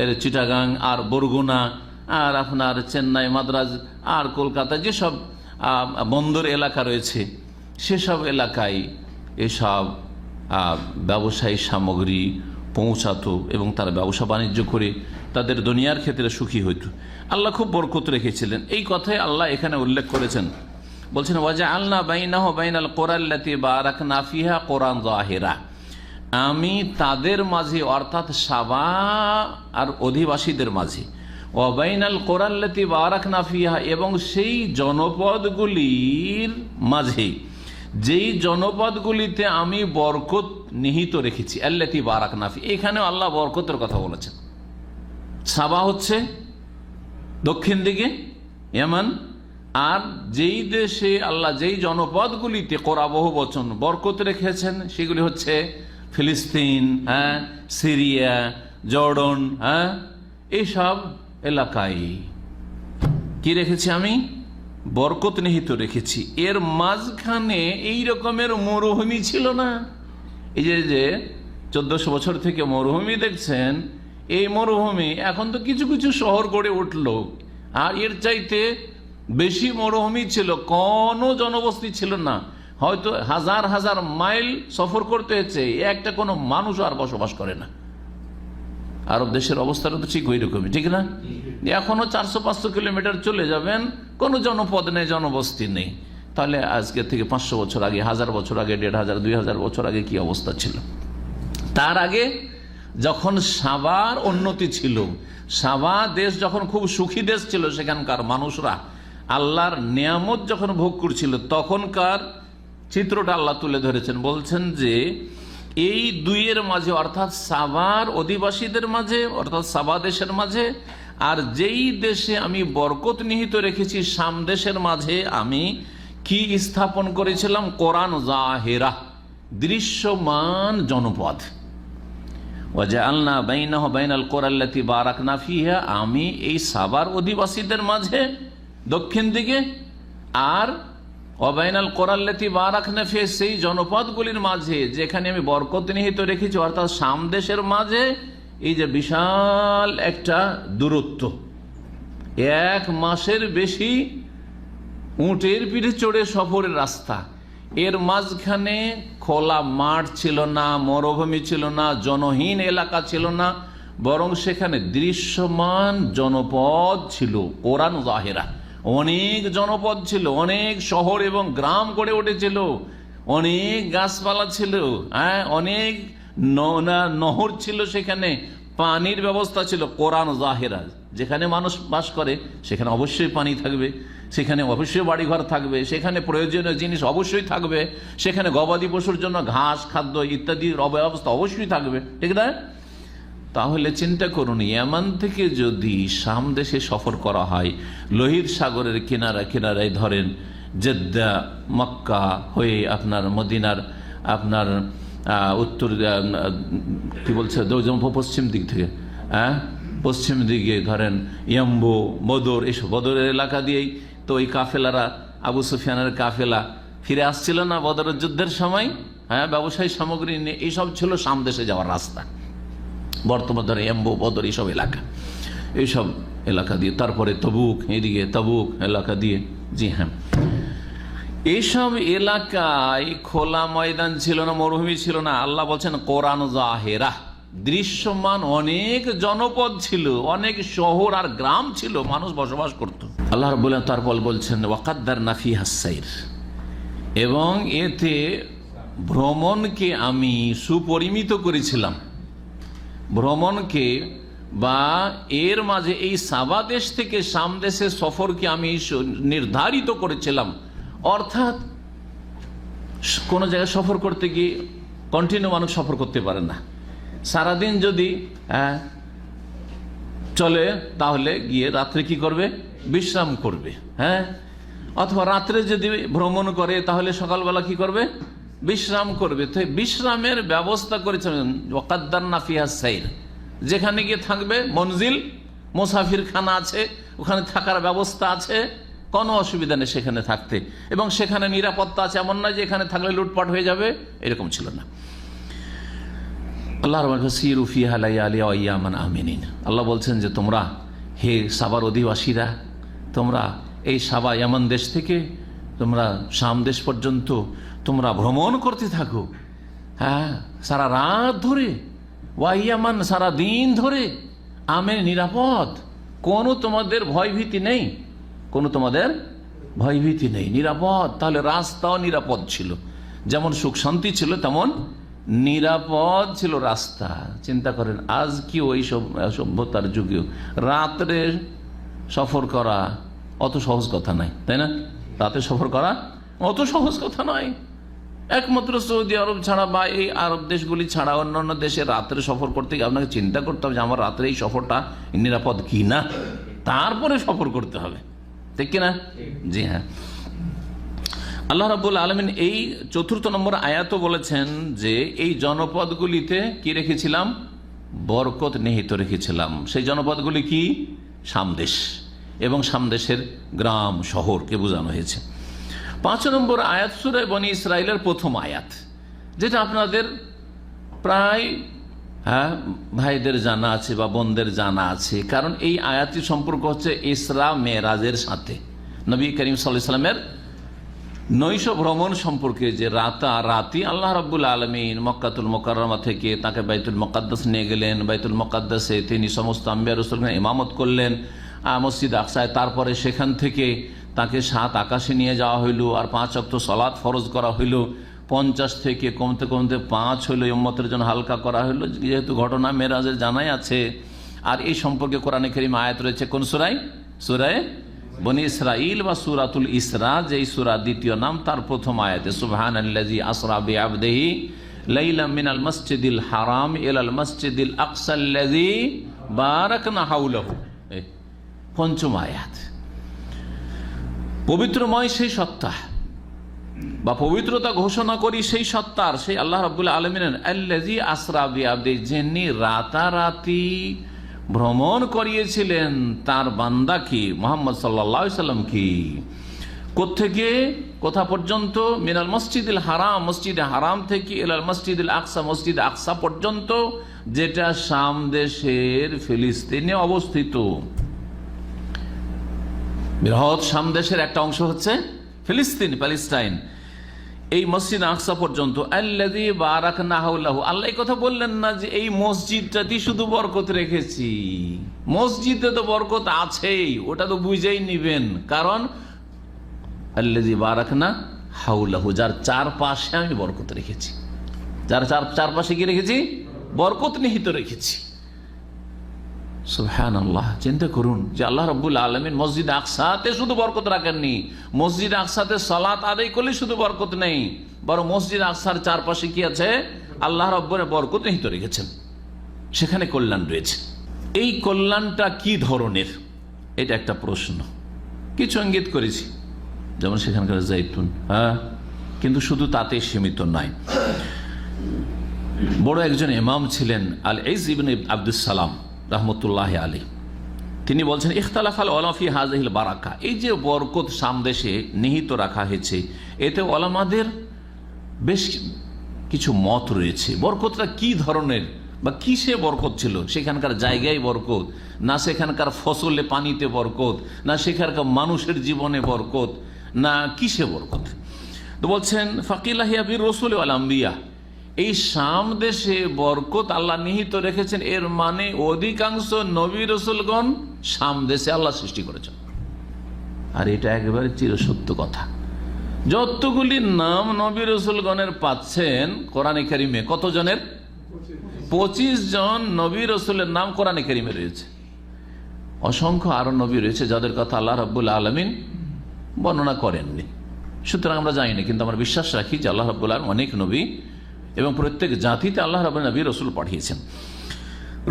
এর চিটাগাং আর বরগুনা আর আপনার চেন্নাই, মাদ্রাজ আর কলকাতা যেসব বন্দর এলাকা রয়েছে সেসব এলাকায় এসব ব্যবসায়ী সামগ্রী পৌঁছাতো এবং তারা ব্যবসা বাণিজ্য করে তাদের দুনিয়ার ক্ষেত্রে সুখী হইত। আল্লাহ খুব বরকত রেখেছিলেন, এই কথাই আল্লাহ এখানে উল্লেখ করেছেন। বলছেন ওয়াজআলনা বাইনাহু বাইনাল কুরাল্লাতী বারাকনা ফিহা কুরআন যাহিরা, আমি তাদের মাঝে অর্থাৎ সাবা আর অধিবাসীদের মাঝে, ওয়া বাইনাল কুরাল্লাতী বারাকনা ফিহা, এবং সেই জনপদগুলির মাঝে যেই জনপদগুলিতে আমি বরকত নিহিত রেখেছি, আল্লাতী বারাকনা ফি, এখানেও আল্লাহ বরকতের কথা বলেছেন। সাবা হচ্ছে দক্ষিণ দিকে ইয়ামান, আর যেই দেশে আল্লাহ যেই জনপদগুলিতে কোরা বহু বচন বরকত রেখেছেন সেগুলি হচ্ছে ফিলিস্তিন, সিরিয়া, জর্ডন, এইসব এলাকায় কি রেখেছি আমি? বরকত নিহিত রেখেছি। এর মাঝখানে এই রকমের মরুভূমি ছিল না। এই যে 1400 বছর থেকে মরুভূমি দেখছেন, এই মরুভূমি এখন তো কিছু কিছু শহর গড়ে উঠলো, আর এর চাইতে বেশি মরুভূমি ছিল, কোনো জনবসতি ছিল না, হয়তো হাজার হাজার মাইল সফর করতে হয়েছে, একটা কোনো মানুষ আর বসবাস করে না। আরব দেশের অবস্থাটা তো ঠিক ওই রকমই, ঠিক না? এখনো 400-500 কিলোমিটার চলে যাবেন, কোনো জনপদ নেই, জনবসতি নেই। তাহলে আজকে থেকে 500 বছর আগে, 1000 বছর আগে, 1500, 2000 বছর আগে কি অবস্থা ছিল? তার আগে যখন সাবার উন্নতি ছিল, সাবা দেশ যখন খুব সুখী দেশ ছিল, সেখানকার মানুষরা আল্লাহর নিয়ামত যখন ভোগ করছিল, তখনকার চিত্রটা আল্লাহ তুলে ধরেছেন। বলছেন যে এই দুইয়ের মাঝে, অর্থাৎ সাবার অধিবাসীদের মাঝে, অর্থাৎ সাবা দেশের মাঝে, আর যেই দেশে আমি বরকত নিহিত রেখেছি শাম দেশের মাঝে আমি কি স্থাপন করেছিলাম? কোরআন জাহিরা, দৃশ্যমান জনপদ। ওয়াজআলনা বাইনাহু বাইনাল কুরাল্লাতী বারাকনা ফিহা, আমি এই সাবার অধিবাসীদের মাঝে দক্ষিণ দিকে, আর ওয়াবাইনাল কুরাল্লাতী বারাকনা ফিহা, সেই জনপদগুলির মাঝে যেখানে আমি বরকত নিহিত রেখেছি, অর্থাৎ শাম দেশের মাঝে এই যে বিশাল একটা দূরত্ব, 1 মাসের বেশি উটের পিঠে চড়ে সফরের রাস্তা, এর মাঝখানে খোলা মাঠ ছিল না, মরুভূমি ছিল না, জনহীন এলাকা ছিল না, বরং সেখানে দৃশ্যমান জনপদ ছিল, কোরআন জাহিরা। অনেক জনপদ ছিল, অনেক শহর এবং গ্রাম গড়ে উঠেছিল, অনেক গাছপালা ছিল, অনেক নহর ছিল, সেখানে পানির ব্যবস্থা ছিল। কোরআন জাহিরা, যেখানে মানুষ বাস করে সেখানে অবশ্যই পানি থাকবে, সেখানে অবশ্যই বাড়িঘর থাকবে, সেখানে প্রয়োজনীয় জিনিস অবশ্যই থাকবে, সেখানে গবাদি পশুর জন্য ঘাস, খাদ্য ইত্যাদির ব্যবস্থা অবশ্যই থাকবে, ঠিক না? তাহলে চিন্তা করুন, ইয়ামান থেকে যদি শাম দেশে সফর করা হয়, লোহিত সাগরের কিনারায় ধরেন জেদ্দা, মক্কা হয়ে আপনার মদিনার আপনার উত্তর কি বলছে পশ্চিম দিক থেকে, পশ্চিম দিকে ধরেন ইয়াম্বু, বদর, এসব বদরের এলাকা দিয়েই তো ওই কাফেলারা, আবু সুফিয়ানের কাফেলা ফিরে আসছিল না বদরের যুদ্ধের সময়, ব্যবসায়ী সামগ্রী নিয়ে, এইসব ছিল শাম দেশে যাওয়ার রাস্তা। বর্তমান ধরে ইয়াম্বু, বদর, এইসব এলাকা, এইসব এলাকা দিয়ে, তারপরে তবুক, এদিকে তবুক এলাকা দিয়ে, জি হ্যাঁ, এইসব এলাকায় খোলা ময়দান ছিল না, মরুভূমি ছিল না। আল্লাহ বলছেন কোরআন জাহিরা, দৃশ্যমান অনেক জনপদ ছিল, অনেক শহর আর গ্রাম ছিল, মানুষ বসবাস করত। আল্লাহ রাব্বুল আলামিন তারপর বলছেন ওয়াকাদ্দারনা ফিহা সাইর, এবং এতে ভ্রমণকে আমি সুপরিমিত করেছিলাম। ভ্রমণকে বা এর মাঝে এই সাবা দেশ থেকে শাম দেশের সফরকে আমি নির্ধারিত করেছিলাম। অর্থাৎ কোনো জায়গায় সফর করতে গিয়ে কন্টিনিউ মানুষ সফর করতে পারে না। সারাদিন যদি চলে তাহলে গিয়ে রাত্রে কি করবে? বিশ্রাম করবে। হ্যাঁ, অথবা রাত্রে যদি ভ্রমণ করে তাহলে সকালবেলা কি করবে? বিশ্রাম করবে। তো বিশ্রামের ব্যবস্থা করেছিলেন ওয়াকাদ্দারনা ফিহা সাইর, যেখানে গিয়ে থাকবে মনজিল, মুসাফির খানা আছে, ওখানে থাকার ব্যবস্থা আছে, কোনো অসুবিধা নেই সেখানে থাকতে, এবং সেখানে নিরাপত্তা আছে। এমন নয় যে এখানে থাকলে লুটপাট হয়ে যাবে, এরকম ছিল না। আল্লাহ বলছেন যে তোমরা, হে সাবার অধিবাসীরা, তোমরা এই সাবা ইয়ামান দেশ থেকে তোমরা শাম দেশ পর্যন্ত তোমরা ভ্রমণ করতে থাকো। হ্যাঁ, সারা রাত ধরে, ওয়াইয়ামান সারা দিন ধরে, আমের নিরাপদ, কোনো তোমাদের ভয়ভীতি নেই, কোনো তোমাদের ভয়ভীতি নেই, নিরাপদ। তাহলে রাস্তাও নিরাপদ ছিল, যেমন সুখ শান্তি ছিল তেমন নিরাপদ ছিল রাস্তা। চিন্তা করেন, আজ কি ওই সভ্যতার যুগেও রাত্রে সফর করা অত সহজ কথা নাই, তাই না? রাতে সফর করা অত সহজ কথা নয়। একমাত্র সৌদি আরব ছাড়া বা এই আরব দেশগুলি ছাড়া অন্যান্য দেশে রাত্রে সফর করতে গিয়ে আপনাকে চিন্তা করতে হবে যে আমার রাত্রে এই সফরটা নিরাপদ কি না, তারপরে সফর করতে হবে, ঠিক কিনা? জি হ্যাঁ। আল্লাহ রাব্বুল আলামিন এই ৪র্থ নম্বর আয়াত বলেছেন যে এই জনপদগুলিতে কি রেখেছিলাম? বরকত নিহিত রেখেছিলাম। সেই জনপদগুলি কি? সামদেশ এবং সামদেশের গ্রাম শহরকে বোঝানো হয়েছে। ৫ নম্বর আয়াত সূরা বনী ইসরাইলের প্রথম আয়াত, যেটা আপনাদের প্রায় ভাইদের জানা আছে বা বোনদের জানা আছে, কারণ এই আয়াতটি সম্পর্ক হচ্ছে ইসরা মেরাজের সাথে। নবী করিম সাল্লাল্লাহু আলাইহি ওয়াসাল্লামের নৈশ ভ্রমণ সম্পর্কে, যে রাতারাতি আল্লাহ রাব্বুল আলামিন মক্কাতুল মুকাররমা থেকে তাকে বাইতুল মুকাদ্দাস নিয়ে গেলেন। বাইতুল মুকাদ্দাসে তিনি সমস্ত আম্বিয়া রাসূলগণ ইমামত করলেন মসজিদ আকসায়। তারপরে সেখান থেকে তাকে 7 আকাশে নিয়ে যাওয়া হইল, আর 5 ওয়াক্ত সালাত ফরজ করা হইল। 50 থেকে কমতে কমতে 5 হইল, উম্মতের জন্য হালকা করা হইল, যেহেতু ঘটনা মেরাজের জানাই আছে। আর এই সম্পর্কে কোরআনে কারীম আয়াত রয়েছে কোন সূরায়? সূরায়ে বনী ইসরাইল বা সূরাতুল ইসরা, যেই সূরা দ্বিতীয় নাম, তার প্রথম আয়াতে সুবহানাল্লাযী আসরা বিআবদিহি লাইলাম মিনাল মসজিদিল হারাম ইলাল মসজিদিল আকসাল্লাযী বারাকনা হাওলাহু, পঞ্চম আয়াত। পবিত্রময় সেই সত্তা বা পবিত্রতা ঘোষণা করি সেই সত্তার, সেই আল্লাহ রাব্বুল আলামিনের আল্লাযী আসরা বিআবদিহি, যিনি রাতারাতি ভ্রমণ করিয়েছিলেন তার বান্দা কি মুহাম্মদ সাল্লাল্লাহু আলাইহি সাল্লাম কি। কোত্থেকে কোথা পর্যন্ত? মিনাল মসজিদুল হারাম, মসজিদে হারাম থেকে, ইলাল মসজিদুল আকসা, মসজিদ আকসা পর্যন্ত, যেটা শাম দেশের ফিলিস্তিনে অবস্থিত। বৃহৎ শাম দেশের একটা অংশ হচ্ছে ফিলিস্তিন, প্যালেস্টাইন। এই মসজিদ আকসা পর্যন্ত আল্লাযী বারাকনা হাওলাহু। আল্লাহ এই কথা বললেন না যে এই মসজিদটাতেই শুধু বরকত রেখেছি। মসজিদে তো বরকত আছেই, ওটা তো বুঝেই নিবেন, কারণ আল্লাযী বারাকনা হাওলাহু, যার চারপাশে আমি বরকত রেখেছি। যার চারপাশে কি রেখেছি? বরকত নিহিত রেখেছি। সুবহানাল্লাহ, চিন্তা করুন যে আল্লাহ রাব্বুল আলামিন মসজিদ আকসাতে শুধু বরকত রাখেননি, মসজিদ আকসাতে সালাত আদায় করলে শুধু বরকত নেই, বরং মসজিদ আকসার চারপাশে কি আছে? আল্লাহ রাব্বুল বরকত নিহিত রেখেছেন, সেখানে কল্যাণ রয়েছে। এই কল্যাণটা কি ধরনের, এটা একটা প্রশ্ন। কিছু ইঙ্গিত করেছি, যেমন সেখানকার জাইতুন, কিন্তু শুধু তাতে সীমিত নয়। বড় একজন ইমাম ছিলেন আল ইজ ইবনে আব্দুস সালাম রাহমাতুল্লাহি আলাইহি, তিনি বলছেন ইখতালাফাল উলামা ফি হাযিহিল বারাকা, এই যে বরকত সামদেশে নিহিত রাখা হয়েছে, এতে উলামাদের বেশ কিছু মত রয়েছে। বরকতটা কি ধরনের বা কিসে বরকত ছিল? সেখানকার জায়গায় বরকত, না সেখানকার ফসলে পানিতে বরকত, না সেখানকার মানুষের জীবনে বরকত, না কিসে বরকত? তো বলছেন ফাকিলা হিয়া বির রাসূল ওয়াল আম্বিয়া, এই শাম দেশে বরকত আল্লাহ নিহিত রেখেছেন, এর মানে অধিকাংশ নবী রাসূলগণ শাম দেশে আল্লাহ সৃষ্টি করেছেন। আর এটা একেবারে চিরসত্য কথা। যতগুলি নাম নবী রাসূলগণের পাচ্ছেন কোরআনে কারিমে, কতজনের? 25 জন নবী রসুলের নাম কোরআনে কারিমে রয়েছে। অসংখ্য আরো নবী রয়েছে যাদের কথা আল্লাহ রাব্বুল আলামিন বর্ণনা করেননি, সুতরাং আমরা জানি না, কিন্তু আমরা বিশ্বাস রাখি যে আল্লাহ রাব্বুল আলামিন অনেক নবী এবং প্রত্যেক জাতিতে আল্লাহ রাব্বুল নবী রসুল পাঠিয়েছেন।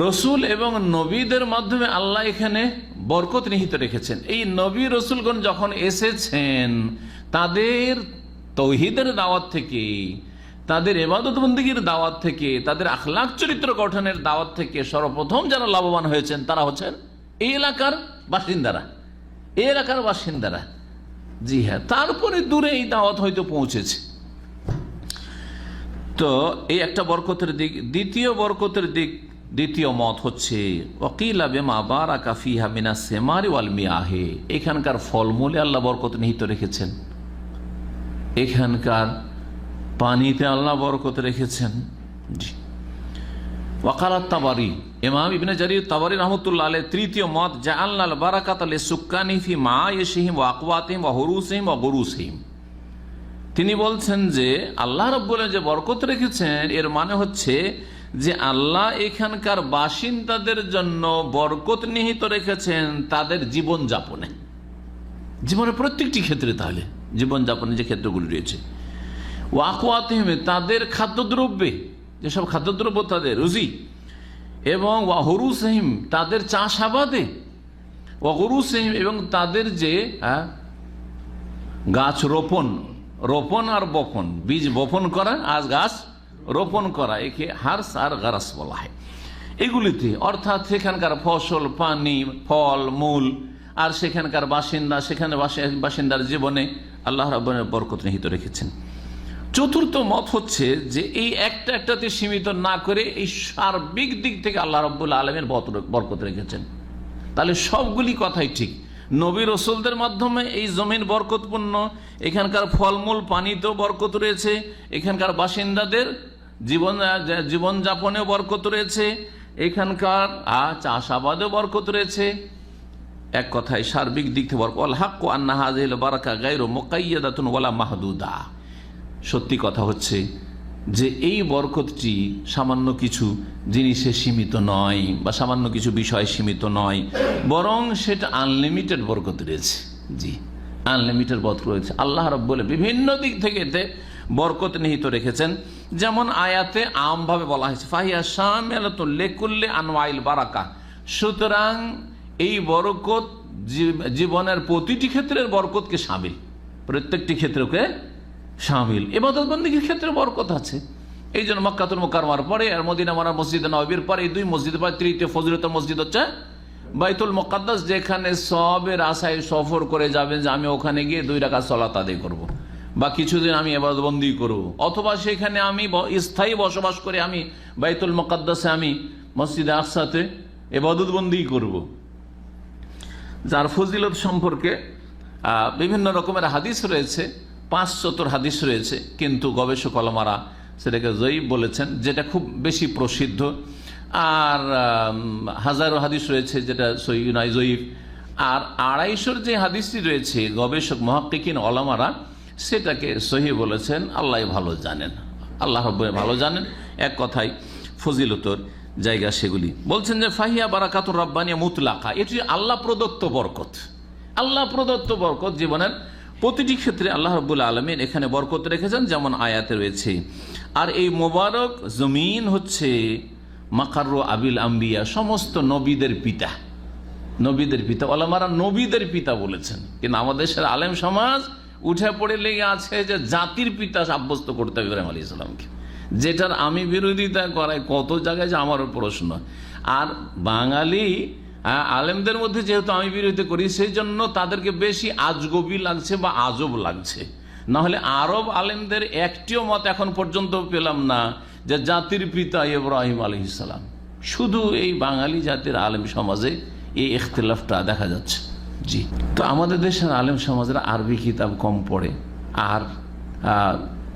রসুল এবং নবীদের মাধ্যমে আল্লাহ এখানে বরকত নিহিত রেখেছেন। এই নবী রসুলগণ যখন এসেছেন তাদের তৌহিদের দাওয়াত থেকে, তাদের ইবাদত বন্দেগীর দাওয়াত থেকে, তাদের আখলাক চরিত্র গঠনের দাওয়াত থেকে সর্বপ্রথম যারা লাভবান হয়েছেন তারা হচ্ছেন এই এলাকার বাসিন্দারা, এই এলাকার বাসিন্দারা। জি হ্যাঁ, তারপরে দূরে এই দাওয়াত হয়তো পৌঁছেছে। তো এই একটা বরকতের দিক। দ্বিতীয় বরকতের দিক, দ্বিতীয় মত হচ্ছে ওয়াকিলা বিমা বারাকা ফিহা মিনাস সিমারি ওয়াল মিয়াহে, এখানকার ফলমূলে আল্লাহ বরকত নিহিত রেখেছেন, এখানকার পানিতে আল্লাহ বরকত রেখেছেন। জি। ওয়াকালাত তাবারি, ইমাম ইবনে জারির তাবারি রাহমাতুল্লাহ আলাইহি তৃতীয় মত, জাআলনাল বারাকাতা লিসুক্কানি ফি মাআইশিহিম ওয়া আকওয়াতিহিম ওয়া হুরুসিহিম ওয়া গুরুসিহিম। তিনি বলছেন যে আল্লাহ রাব্বুল আলামিন যে বরকত রেখেছেন এর মানে হচ্ছে যে আল্লাহ এখানকার বাসিন্দাদের জন্য বরকত নিহিত রেখেছেন তাদের জীবন যাপনে, জীবনের প্রত্যেকটি ক্ষেত্রে। তাহলে জীবন যাপনে যে ক্ষেত্রগুলি রয়েছে, ওয়াকওয়াতিহিম তাদের খাদ্যদ্রব্যে, যেসব খাদ্যদ্রব্য তাদের রুজি, এবং ওয়াহুরুসহিম তাদের চাষাবাদে, ওয়াগুরুসহিম এবং তাদের যে গাছ রোপণ, রোপণ আর বপন, বীজ বপন করা আর গাছ রোপণ করা, একে হার্স আর গারাস বলা হয়। এগুলিতে অর্থাৎ সেখানকার ফসল, পানি, ফল মূল আর সেখানকার বাসিন্দা, সেখানে বাসিন্দার জীবনে আল্লাহ রাব্বুল বরকত নিহিত রেখেছেন। চতুর্থ মত হচ্ছে যে এই একটা একটাতে সীমিত না করে এই সার্বিক দিক থেকে আল্লাহ রাব্বুল আলামিন বরকত রেখেছেন। তাহলে সবগুলি কথাই ঠিক। নবী রসুলদের মাধ্যমে এই জমিন বরকতপূর্ণ, এখানকার ফলমূল পানিতেও বরকত রয়েছে, এখানকার বাসিন্দাদের জীবনযাপনেও বরকত রয়েছে, এখানকার চাষাবাদেও বরকত রয়েছে। এক কথায় সার্বিক দিক থেকে বরকত। আল হাক্কু আন্না হাযিহিল বারাকা গায়রু মুকাইয়াদাতুন ওয়ালা মাহদুদা। সত্যি কথা হচ্ছে যে এই বরকতটি সামান্য কিছু জিনিসে সীমিত নয় বা সামান্য কিছু বিষয়ে সীমিত নয়, বরং সেটা আনলিমিটেড বরকত রয়েছে। জি, আনলিমিটেড বরকত রয়েছে। আল্লাহ রাব্বুল বিভিন্ন দিক থেকে এতে বরকত নিহিত রেখেছেন। যেমন আয়াতে আমভাবে বলা হয়েছে ফাহিয়া শামিলাতুন লিকুল্লি আনওয়াইল বারাকা, সুতরাং এই বরকত জীবনের প্রতিটি ক্ষেত্রের বরকতকে শামিল, প্রত্যেকটি ক্ষেত্রকে শামিল। ইবাদত বন্দেগীর ক্ষেত্রে বরকত আছে। এই জন্য মক্কাতুল মুকাররমার পরে আর মদিনা মুনাওয়ারা মসজিদে নববীর পরে এই দুই মসজিদের পরে তৃতীয় ফজিলতের মসজিদ হচ্ছে বাইতুল মুকাদ্দাস, যেখানে সবের আশায় সফর করে যাবেন যে আমি ওখানে গিয়ে 2 রাকাত সালাত আদায় করব, বা কিছুদিন আমি ইবাদত বন্দেগী করব, অথবা সেখানে আমি স্থায়ী বসবাস করে আমি বাইতুল মুকাদ্দাসে, আমি মসজিদে আকসাতে ইবাদত বন্দেগী করব। যার ফজিলত সম্পর্কে বিভিন্ন রকমের হাদিস রয়েছে, 500 হাদিস রয়েছে, কিন্তু গবেষক ওলামারা সেটাকে জয়ীফ বলেছেন, যেটা খুব বেশি প্রসিদ্ধ। আর হাজারো হাদিস রয়েছে যেটা সহিহ নয়, জয়ীফ। আর 250 যে হাদিসটি রয়েছে গবেষক মুহাক্কিকিন ওলামারা সেটাকে সহিহ বলেছেন। আল্লাহ ভালো জানেন, আল্লাহ রাব্বুল ভালো জানেন। এক কথায় ফজিলতর জায়গা সেগুলি। বলছেন যে ফাহিয়া বারাকাতুর রাব্বানিয়া মুতলাকা, এটি আল্লাহ প্রদত্ত বরকত, আল্লাহ প্রদত্ত বরকত। জীবনের প্রতিটি ক্ষেত্রে আল্লাহ রাব্বুল আলামিন এখানে বরকত রেখেছেন, যেমন আয়াতে রয়েছে। আর এই মোবারক জমিন হচ্ছে মাকারু আবিল আম্বিয়া, সমস্ত নবীদের পিতা, নবীদের পিতা। ওলামারা নবীদের পিতা বলেছেন, কিন্তু আমাদের দেশের আলেম সমাজ উঠে পড়ে লেগে আছে যে জাতির পিতা সাব্যস্ত করতে হবে ইব্রাহিম আলাইহিস সালামকে, যেটার আমি বিরোধিতা করাই কত জায়গায়, যে আমারও প্রশ্ন। আর বাঙালি আলেমদের মধ্যে যেহেতু আমি বিরোধিতা করি, সেই জন্য তাদেরকে বেশি আজগবি লাগছে বা আজব লাগছে। না হলে আরব আলেমদের একটিও মত এখন পর্যন্ত পেলাম না যে জাতির পিতা ইব্রাহিম আলাইহিস সালাম। শুধু এই বাঙালি জাতির আলেম সমাজে এই ইখতিলাফটা দেখা যাচ্ছে। জি, তো আমাদের দেশের আলেম সমাজের আরবি কিতাব কম পড়ে আর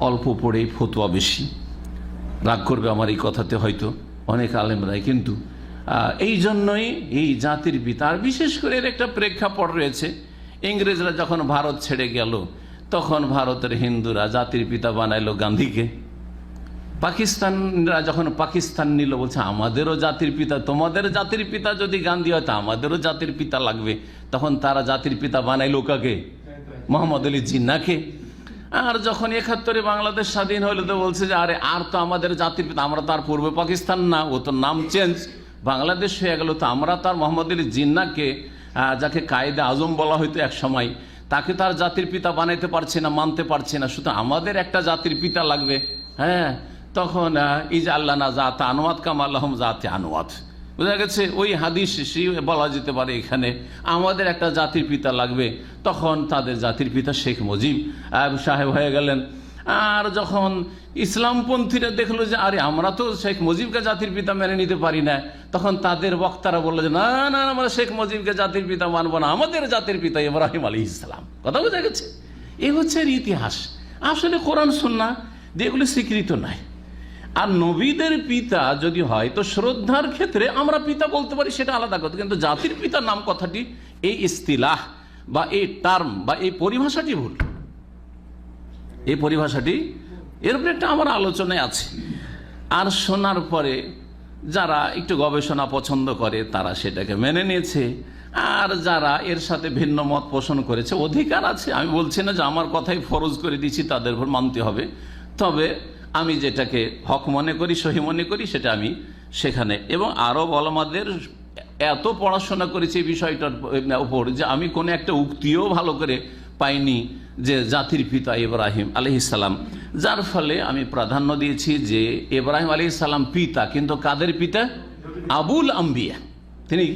অল্প পড়েই ফতোয়া বেশি। রাগ করবে আমার এই কথাতে হয়তো অনেক আলেমরাই, কিন্তু এই জন্যই এই জাতির পিতা। আর বিশেষ করে এর একটা প্রেক্ষাপট রয়েছে, ইংরেজরা যখন ভারত ছেড়ে গেল তখন ভারতের হিন্দুরা জাতির পিতা বানাইলো গান্ধীকে। পাকিস্তানরা যখন পাকিস্তান নিল, বলছে আমাদেরও জাতির পিতা, তোমাদের জাতির পিতা যদি গান্ধী হয় তা আমাদেরও জাতির পিতা লাগবে। তখন তারা জাতির পিতা বানাইলো কাকে? মোহাম্মদ আলী জিন্নাহকে। আর যখন 71-এ বাংলাদেশ স্বাধীন হইলো তো বলছে যে আরে আর তো আমাদের জাতির পিতা, আমরা তার পূর্ব পাকিস্তান না, ও তো নাম চেঞ্জ, বাংলাদেশ হয়ে গেল, তো আমরা তার মোহাম্মদ আলী জিন্নাহকে, যাকে কায়েদে আজম বলা হইতো এক সময়, তাকে তার জাতির পিতা বানাইতে পারছি না, মানতে পারছি না, শুধু আমাদের একটা জাতির পিতা লাগবে। হ্যাঁ, তখন ইজ আল্লাহ না জাত আনোয়াত কাম আল্লাহম জাতে আনোয়াত, বোঝা গেছে? ওই হাদিস বলা যেতে পারে এখানে আমাদের একটা জাতির পিতা লাগবে। তখন তাদের জাতির পিতা শেখ মুজিব সাহেব হয়ে গেলেন। আর যখন ইসলামপন্থীরা দেখলো যে আরে আমরা তো শেখ মুজিবকে জাতির পিতা মেনে নিতে পারি না, তখন তাদের বক্তারা বললো যে না না, আমরা শেখ মুজিবকে জাতির পিতা মানবো না, আমাদের জাতির পিতা ইব্রাহিম আলাইহিস সালাম। কথা বোঝা গেছে? এই হচ্ছে এর ইতিহাস। আসলে কোরআন সুন্নাহ দিয়ে এগুলো স্বীকৃত নাই। আর নবীদের পিতা যদি হয় তো শ্রদ্ধার ক্ষেত্রে আমরা পিতা বলতে পারি, সেটা আলাদা কথা, কিন্তু জাতির পিতা নাম কথাটি, এই ইস্তিলাহ বা এই টার্ম বা এই পরিভাষাটি ভুল। এই পরিভাষাটি এর উপরে একটা আমার আলোচনায় আছে। আর শোনার পরে যারা একটু গবেষণা পছন্দ করে তারা সেটাকে মেনে নিয়েছে, আর যারা এর সাথে ভিন্ন মত পোষণ করেছে অধিকার আছে। আমি বলছি না যে আমার কথাই ফরজ করে দিচ্ছি, তাদের উপর মানতে হবে। তবে আমি যেটাকে হক মনে করি, সহি মনে করি, সেটা আমি সেখানে, এবং আরব ওলামাদের এত পড়াশোনা করেছি এই বিষয়টার উপর যে আমি কোনো একটা উক্তিও ভালো করে পাইনি যে জাতির পিতা ইব্রাহিম আলাইহিস সালাম, যার ফলে আমি প্রাধান্য দিয়েছি যে ইব্রাহিম আলাইহিস সালাম পিতা, কিন্তু কাদের পিতা? আবুল আম্বিয়া। তিনি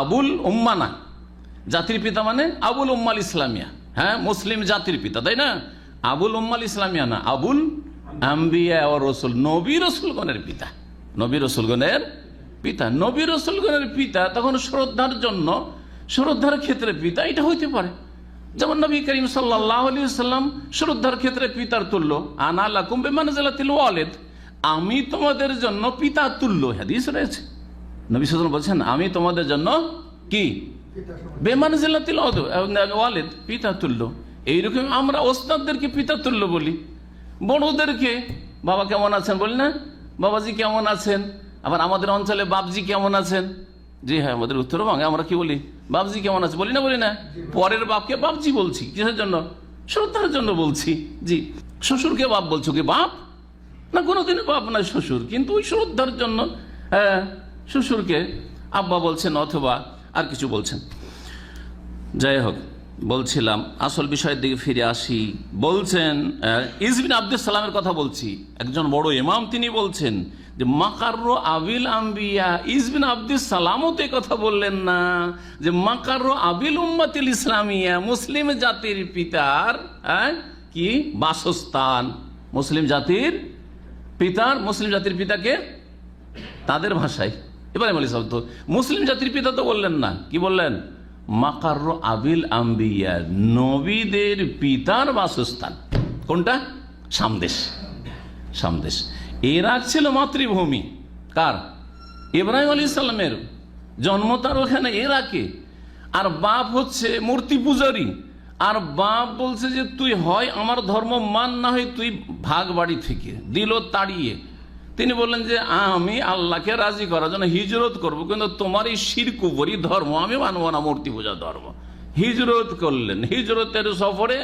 আবুল উম্মা না, জাতির পিতা মানে আবুল উম্মাল ইসলামিয়া। হ্যাঁ, মুসলিম জাতির পিতা, তাই না? আবুল উম্মাল ইসলামিয়া না, আবুল আম্বিয়া ও রসুল, নবী রসুলগণের পিতা, নবী রসুলগণের পিতা। নবী রসুলগণের পিতা তখন শ্রদ্ধার জন্য, শ্রদ্ধার ক্ষেত্রে পিতা এটা হইতে পারে। যেমন নবী করিম সাল্লাল্লাহু আলাইহি ওয়াসাল্লাম শ্রদ্ধার ক্ষেত্রে পিতার তুল্য, আনা লাকুম বিমানজিলাতিল ওয়ালিদ, আমি তোমাদের জন্য পিতা তুল্য। হাদিস রয়েছে, নবী সাল্লাল্লাহু আলাইহি ওয়াসাল্লাম বলছেন আমি তোমাদের জন্য কি? বিমানজিলাতিল ওয়ালিদ, পিতা তুল্য। এইরকম আমরা ওস্তাদদেরকে পিতা তুল্য বলি, বড়দেরকে বাবা কেমন আছেন বলি না, বাবাজি কেমন আছেন। আবার আমাদের অঞ্চলে বাপজি কেমন আছেন, জি হ্যাঁ, আমাদের উত্তরবঙ্গে আমরা কি বলি? বাপজি কেমন আছে বলি না, বলি না? পরের বাপকে বাপজি বলছি, কিসের জন্য? শ্রদ্ধার জন্য বলছি। জি, শ্বশুরকে বাপ বলছো কি? বাপ না, কোনোদিনই বাপ না শ্বশুর, কিন্তু ওই শ্রদ্ধার জন্য শ্বশুরকে আব্বা বলছেন অথবা আর কিছু বলছেন। যাই হোক, বলছিলাম আসল বিষয়ের দিকে ফিরে আসি। বলছেন ইস বিন আব্দুস সালামের কথা বলছি, একজন বড় ইমাম, তিনি বলছেন যে মাকাররু আবিল আম্বিয়া, ইস বিন আব্দুস সালামও তো কথা বললেন না যে মাকাররু আবিল উম্মাতিল ইসলামিয়া, মুসলিম জাতির পিতার কি বাসস্থান, মুসলিম জাতির পিতার, মুসলিম জাতির পিতাকে তাদের ভাষায় ইব্রাহিম আলাইহিস সালাম, তো মুসলিম জাতির পিতা তো বললেন না, কি বললেন? মাকাররু আবিল আম্বিয়া, নবীদের পিতার বাসস্থান। কোনটা? সামদেশ। সামদেশ ইরাক ছিল মাতৃভূমি কার? ইব্রাহিম আলাইহিস সালামের জন্ম তার ওখানে ইরাকে, আর বাপ হচ্ছে মূর্তি পূজারী। আর বাপ বলছে যে তুই হয় আমার ধর্ম মান, না হয় তুই ভাগ বাড়ি থেকে, দিল তাড়িয়ে। তিনি বললেন যে আমি আল্লাহকে রাজি করার জন্য হিজরত করব, কিন্তু তোমার এই শিরকুফরি ধর্ম আমি মানব না, মূর্তি পূজা ধর্ম। হিজরত করলেন। হিজরতের সফরে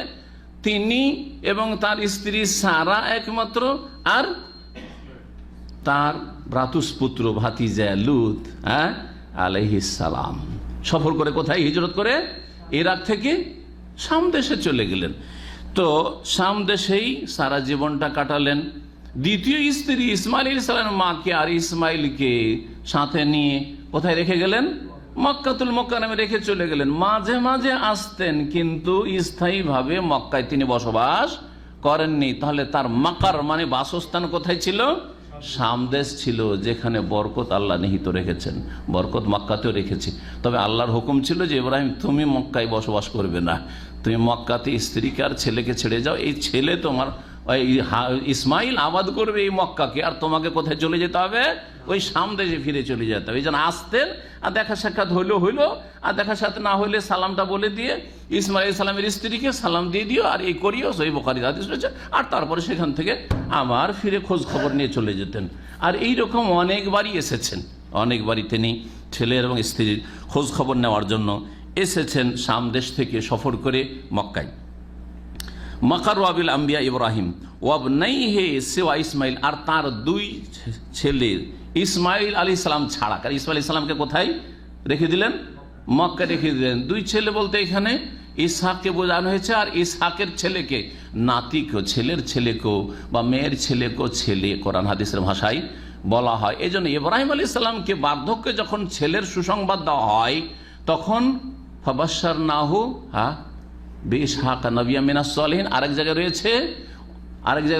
তিনি এবং তার স্ত্রী সারা একমাত্র, আর তার ভ্রাতুষ্পুত্র ভাতিজা লূত আলাইহিস সালাম সফর করে কোথায়? হিজরত করে ইরাক থেকে শাম দেশে চলে গেলেন। তো শাম দেশেই সারা জীবনটা কাটালেন। দ্বিতীয় স্ত্রী ইসমাইল আলাইহিস সালামের মাকে আর ইসমাইলকে সাথে নিয়ে কোথায় রেখে গেলেন? মক্কাতুল মুকাররমে রেখে চলে গেলেন। মাঝে মাঝে আসতেন, কিন্তু স্থায়ীভাবে মক্কায় তিনি বসবাস করেননি। তাহলে তার মাকার মানে বাসস্থান কোথায় ছিল? সামদেশ ছিল, যেখানে বরকত আল্লাহ নিহিত রেখেছেন। বরকত মক্কাতেও রেখেছি, তবে আল্লাহর হুকুম ছিল যে ইব্রাহিম তুমি মক্কায় বসবাস করবে না, তুমি মক্কাতে স্ত্রীকে আর ছেলেকে ছেড়ে যাও। এই ছেলে তোমার ইসমাইল আবাদ করবে এই মক্কাকে, আর তোমাকে কোথায় চলে যেতে হবে? ওই সামদেশে ফিরে চলে যেতাম। এই জন্য আসতেন, আর দেখা সাক্ষাৎ হইলো, আর দেখা সাক্ষাৎ না হইলে সালামটা বলে দিয়ে ইসমাইল আলাইহিস সালামের স্ত্রীকে সালাম দিয়ে দিও, আর এই করিও, সহিহ বুখারীর হাদিস রয়েছে। আর তারপরে সেখান থেকে আবার ফিরে খোঁজ খবর নিয়ে চলে যেতেন। আর এইরকম অনেকবারই এসেছেন, অনেকবারই তিনি ছেলের এবং স্ত্রীর খোঁজ খবর নেওয়ার জন্য এসেছেন সামদেশ থেকে সফর করে মক্কায়। মাকার ওয়াবিল আম্বিয়া ইব্রাহিম ওয়াবনাইহি সিওয়া ইসমাইল, আর তার দুই ছেলে ইসমাইল আলাইহিস সালাম ছাড়া, কারণ ইসমাইল আলাইহিস সালামকে কোথায় রেখে দিলেন? মক্কা রেখে দিলেন। দুই ছেলে বলতে এখানে ইসহাককে বোঝানো হয়েছে, আর ইসহাকের ছেলেকে, নাতিকেও, ছেলের ছেলেকেও বা মেয়ের ছেলেকেও ছেলে কোরআন হাদিসের ভাষায় বলা হয়। এই জন্য ইব্রাহিম আলাইহিস সালামকে বার্ধক্যে যখন ছেলের সুসংবাদ দেওয়া হয় তখন ফাবাশশারনাহু বিইসহাক নবিয়্যাম মিনাস সালিহিন। আরেক জায়গায়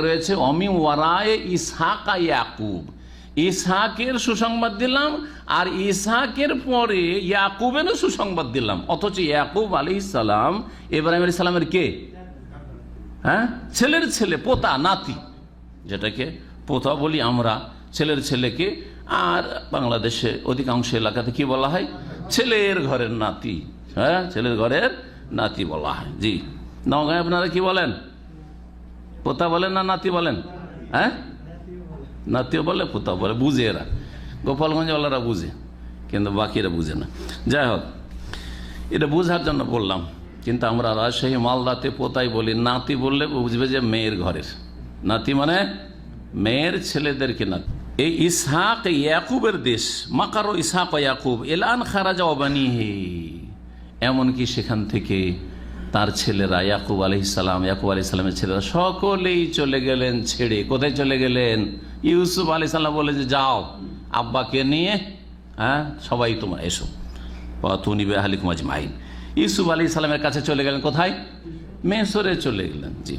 রয়েছে অমি ওয়ারায়ে ইসহাকা ইয়াকুব, ইসহাকের সুসংবাদ দিলাম আর ইসহাকের পরে ইয়াকুবেরও সুসংবাদ দিলাম। অথচ ইয়াকুব আলাইহিস সালাম ইব্রাহিম আলাইহিস সালামের কে? ছেলের ছেলে, পোতা, নাতি, যেটাকে পোতা বলি আমরা ছেলের ছেলেকে। আর বাংলাদেশে অধিকাংশ এলাকাতে কি বলা হয়? ছেলের ঘরের নাতি। ছেলের ঘরের নাতি বলা হয়। জি, নওগাঁয় আপনারা কি বলেন? পোতা বলেন না নাতি বলেন? নাতিও বলে, পোতা বলে, বুঝে এরা। গোপালগঞ্জওয়ালারা বুঝে, কিন্তু বাকিরা বুঝে না। যাই হোক, এটা বুঝার জন্য বললাম। কিন্তু আমরা রাজশাহী মালদাতে পোতাই বলি, নাতি বললে বুঝবে যে মেয়ের ঘরের নাতি, মানে মেয়ের ছেলেদেরকে নাতি। এই ইসহাক ইয়াকুবের দেশ, মাকারো ইসহাক ইয়াকুব এলান খারাজা ওবানিহি, এমনকি সেখান থেকে তার ছেলেরা ইয়াকুব আলাইহিস সালামের ছেলেরা সকলেই চলে গেলেন ছেড়ে। কোথায় চলে গেলেন? ইউসুফ আলাইহিস সালাম বলে যে যাও আব্বাকে নিয়ে, সবাই তোমরা এসো, ফাতুনি বিআহলিকুম আজমাইন। ইউসুফ আলাইহিস সালামের কাছে চলে গেলেন। কোথায়? মিসরে চলে গেলেন। জি,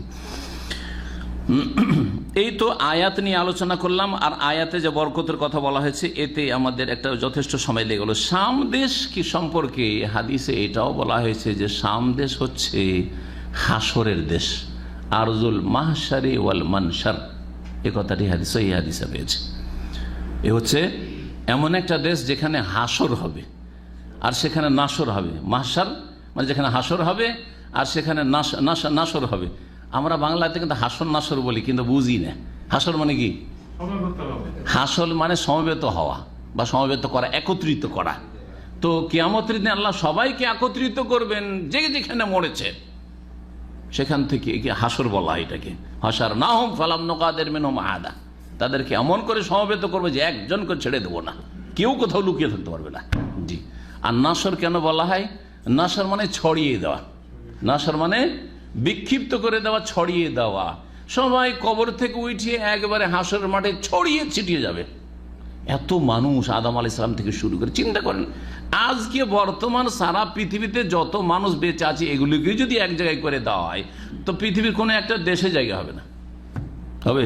এই তো আয়াত নিয়ে আলোচনা করলাম। আর আয়াতে যে বরকতের কথা বলা হয়েছে, এতে আমাদের একটা যথেষ্ট সময় লেগে গেল। শাম দেশ কি সম্পর্কে হাদিসে এটাও বলা হয়েছে যে শাম দেশ হচ্ছে হাসরের দেশ, আরজুল মাহশারি ওয়াল মানশার, এ কথাটি এই হাদিসে পেয়েছে। এ হচ্ছে এমন একটা দেশ যেখানে হাসর হবে আর সেখানে নাসর হবে। মাহশার মানে যেখানে হাসর হবে আর সেখানে নাসর হবে। আমরা বাংলাতে কিন্তু হাসর নাসর বলি, কিন্তু বুঝি না। হাসর মানে কি? হাসর মানে সমবেত হওয়া বা সমবেত করা, একত্রিত করা। তো কিয়ামতের দিন আল্লাহ সবাইকে একত্রিত করবেন, যে যেখানে মরেছে সেখান থেকে হাসর বলা হয় এটাকে। হাসার না হোম ফালাম নকাদের মেনম আদা, তাদেরকে এমন করে সমবেত করবে যে একজনকে ছেড়ে দেবো না, কেউ কোথাও লুকিয়ে থাকতে পারবে না। জি, আর নাসর কেন বলা হয়? নাসর মানে ছড়িয়ে দেওয়া, নাসর মানে বিক্ষিপ্ত করে দেওয়া, ছড়িয়ে দেওয়া। সবাই কবর থেকে উঠিয়ে একবারে হাসর মাঠে ছড়িয়ে ছিটিয়ে যাবে। এত মানুষ আদম আলাইহিস সালাম থেকে শুরু করে, চিন্তা করেন আজকে বর্তমান সারা পৃথিবীতে যত মানুষ বেঁচে আছে এগুলিকে যদি এক জায়গায় করে দেওয়া হয় তো পৃথিবীর কোনো একটা দেশে জায়গা হবে না। হবে?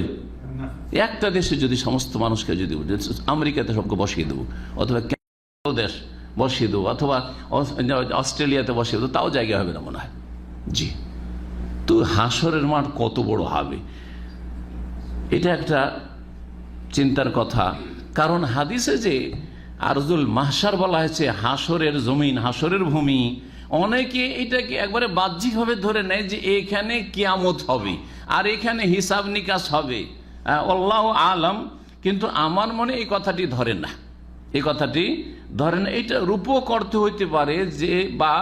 একটা দেশে যদি সমস্ত মানুষকে যদি আমেরিকাতে সবকে বসিয়ে দেবো, অথবা দেশ বসিয়ে দেবো, অথবা অস্ট্রেলিয়াতে বসিয়ে দেবো, তাও জায়গা হবে না মনে হয়। জি, তো হাসরের মাঠ কত বড় হবে, এটা একটা চিন্তার কথা। কারণ হাদিসে যে আরজুল মাহশার বলা হয়েছে, হাসরের জমিন, হাসরের ভূমি, অনেকে এটাকে একবারে বাহ্যিকভাবে ধরে নেয় যে এখানে কিয়ামত হবে আর এখানে হিসাব নিকাশ হবে, আল্লাহু আলাম। কিন্তু আমার মনে এই কথাটি ধরে না, এই কথাটি ধরে না। এটা রূপক অর্থ হইতে পারে যে, বা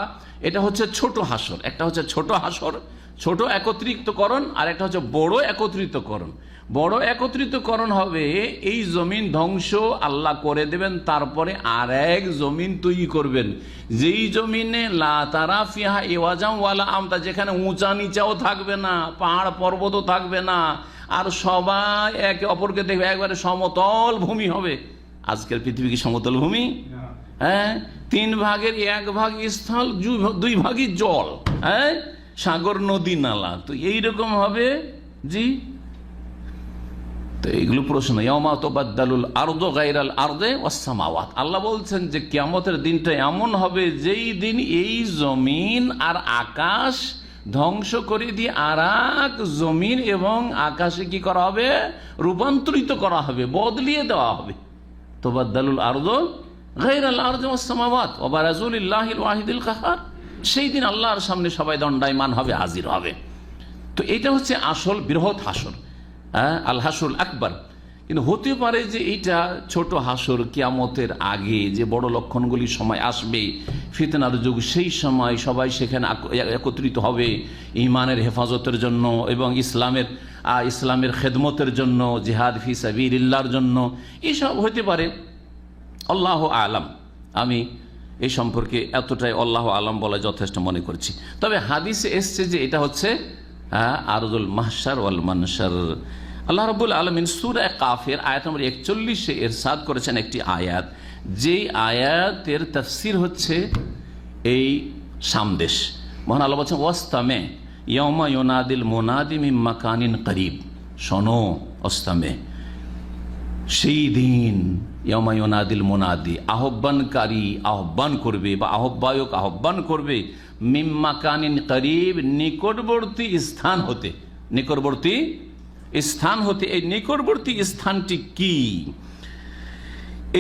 এটা হচ্ছে ছোট হাসর, একটা হচ্ছে ছোট হাসর, ছোট একত্রিতকরণ, আর একটা হচ্ছে বড় একত্রিতকরণ। বড় একত্রিতকরণ হবে এই জমিন ধ্বংস আল্লাহ করে দেবেন, তারপরে আর এক জমিন তৈরি করবেন, যেই জমিনে লা তারা ফিহা ইওয়াজাম ওয়ালা আমতা, যেখানে উঁচা নিচাও থাকবে না, পাহাড় পর্বতও থাকবে না, আর সবাই একে অপরকে দেখবে, একবারে সমতল ভূমি হবে। আজকের পৃথিবী কি সমতল ভূমি? হ্যাঁ, 3 ভাগের 1 ভাগ স্থল, 2 ভাগই জল, হ্যাঁ, সাগর নদী নালা। তো এইরকম হবে। জি, তো এইগুলো প্রশ্ন। ইয়াউমা তুবাদদালুল আরদু গায়রাল আরদি ওয়াস সামাওয়াত, আল্লাহ বলছেন যে কিয়ামতের দিনটা এমন হবে যেই দিন এই জমিন আর আকাশ ধ্বংস করে দিয়ে আর এক জমিন এবং আকাশে কি করা হবে? রূপান্তরিত করা হবে, বদলিয়ে দেওয়া হবে। তুবাদ্দালুল আরদু গায়রাল আরদি ওয়াস সামাওয়াত ওয়া বারাজু লিল্লাহিল ওয়াহিদিল কাহ্হার। সেই দিন আল্লাহর সামনে সবাই দণ্ডায়মান হবে, হাজির হবে। তো এটা হচ্ছে আসল বৃহৎ হাসর, আল হাসরুল আকবার। কিন্তু হতে পারে যে এইটা ছোট হাসর, কিয়ামতের আগে যে বড় লক্ষণগুলি সময় আসবে, ফিতনার যুগ, সেই সময় সবাই সেখানে একত্রিত হবে ঈমানের হেফাজতের জন্য এবং ইসলামের খেদমতের জন্য, জিহাদ ফি সাবিলিল্লাহর জন্য, এইসব হতে পারে। আল্লাহু আলাম, আমি এই সম্পর্কে এতটাই আল্লাহু আলাম বলা যথেষ্ট মনে করছি। তবে হাদিসে এসছে যে এটা হচ্ছে আরদুল মাহশার ওয়াল মানশার। আল্লাহ রাব্বুল আলামিন সূরা কাফের আয়াত নম্বর 41-এ ইরশাদ করেছেন একটি আয়াত, যেই আয়াতের তাফসীর হচ্ছে এই সামদেশ। মহান আল্লাহ বলছেন ওয়াস্তামে ইয়াউমা ইউনাদিল মুনাদি মিন মাকানিন করিব। শোনো, ওয়াস্তামে, সেই দিন ইয়াউমা ইউনাদিল মুনাদি, আহ্বানকারী আহ্বান করবে বা আহ্বায়ক আহ্বান করবে, মিন মাকানিন করিব, নিকটবর্তী স্থান হতে। নিকটবর্তী স্থান হতে, এই নিকটবর্তী স্থানটি কি?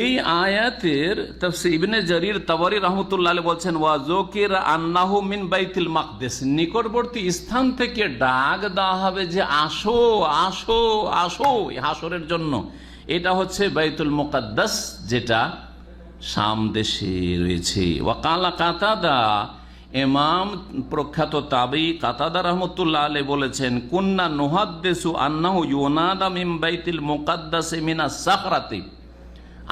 এই আয়াতের তাফসীর ইবনে জারির তাবারী রাহমাতুল্লাহ আলাইহি বলছেন ওয়া যুকির আন্নাহু মিন বাইতুল মাকদিস, নিকটবর্তী স্থান থেকে ডাক দেওয়া হবে যে আসো আসো আসো এই হাসরের জন্য। এটা হচ্ছে বাইতুল মুকাদ্দাস, যেটা শাম দেশে রয়েছে। ওয়া কালা কাতাদা, ইমাম প্রখ্যাত তাবী কাতাদা রাহমাতুল্লাহ আলাইহি বলেছেন কুন্না নুহাদ্দিসু আন্নাহু ইউনাদা মিন বাইতুল মুকাদ্দাস মিনাস সাখরাতি,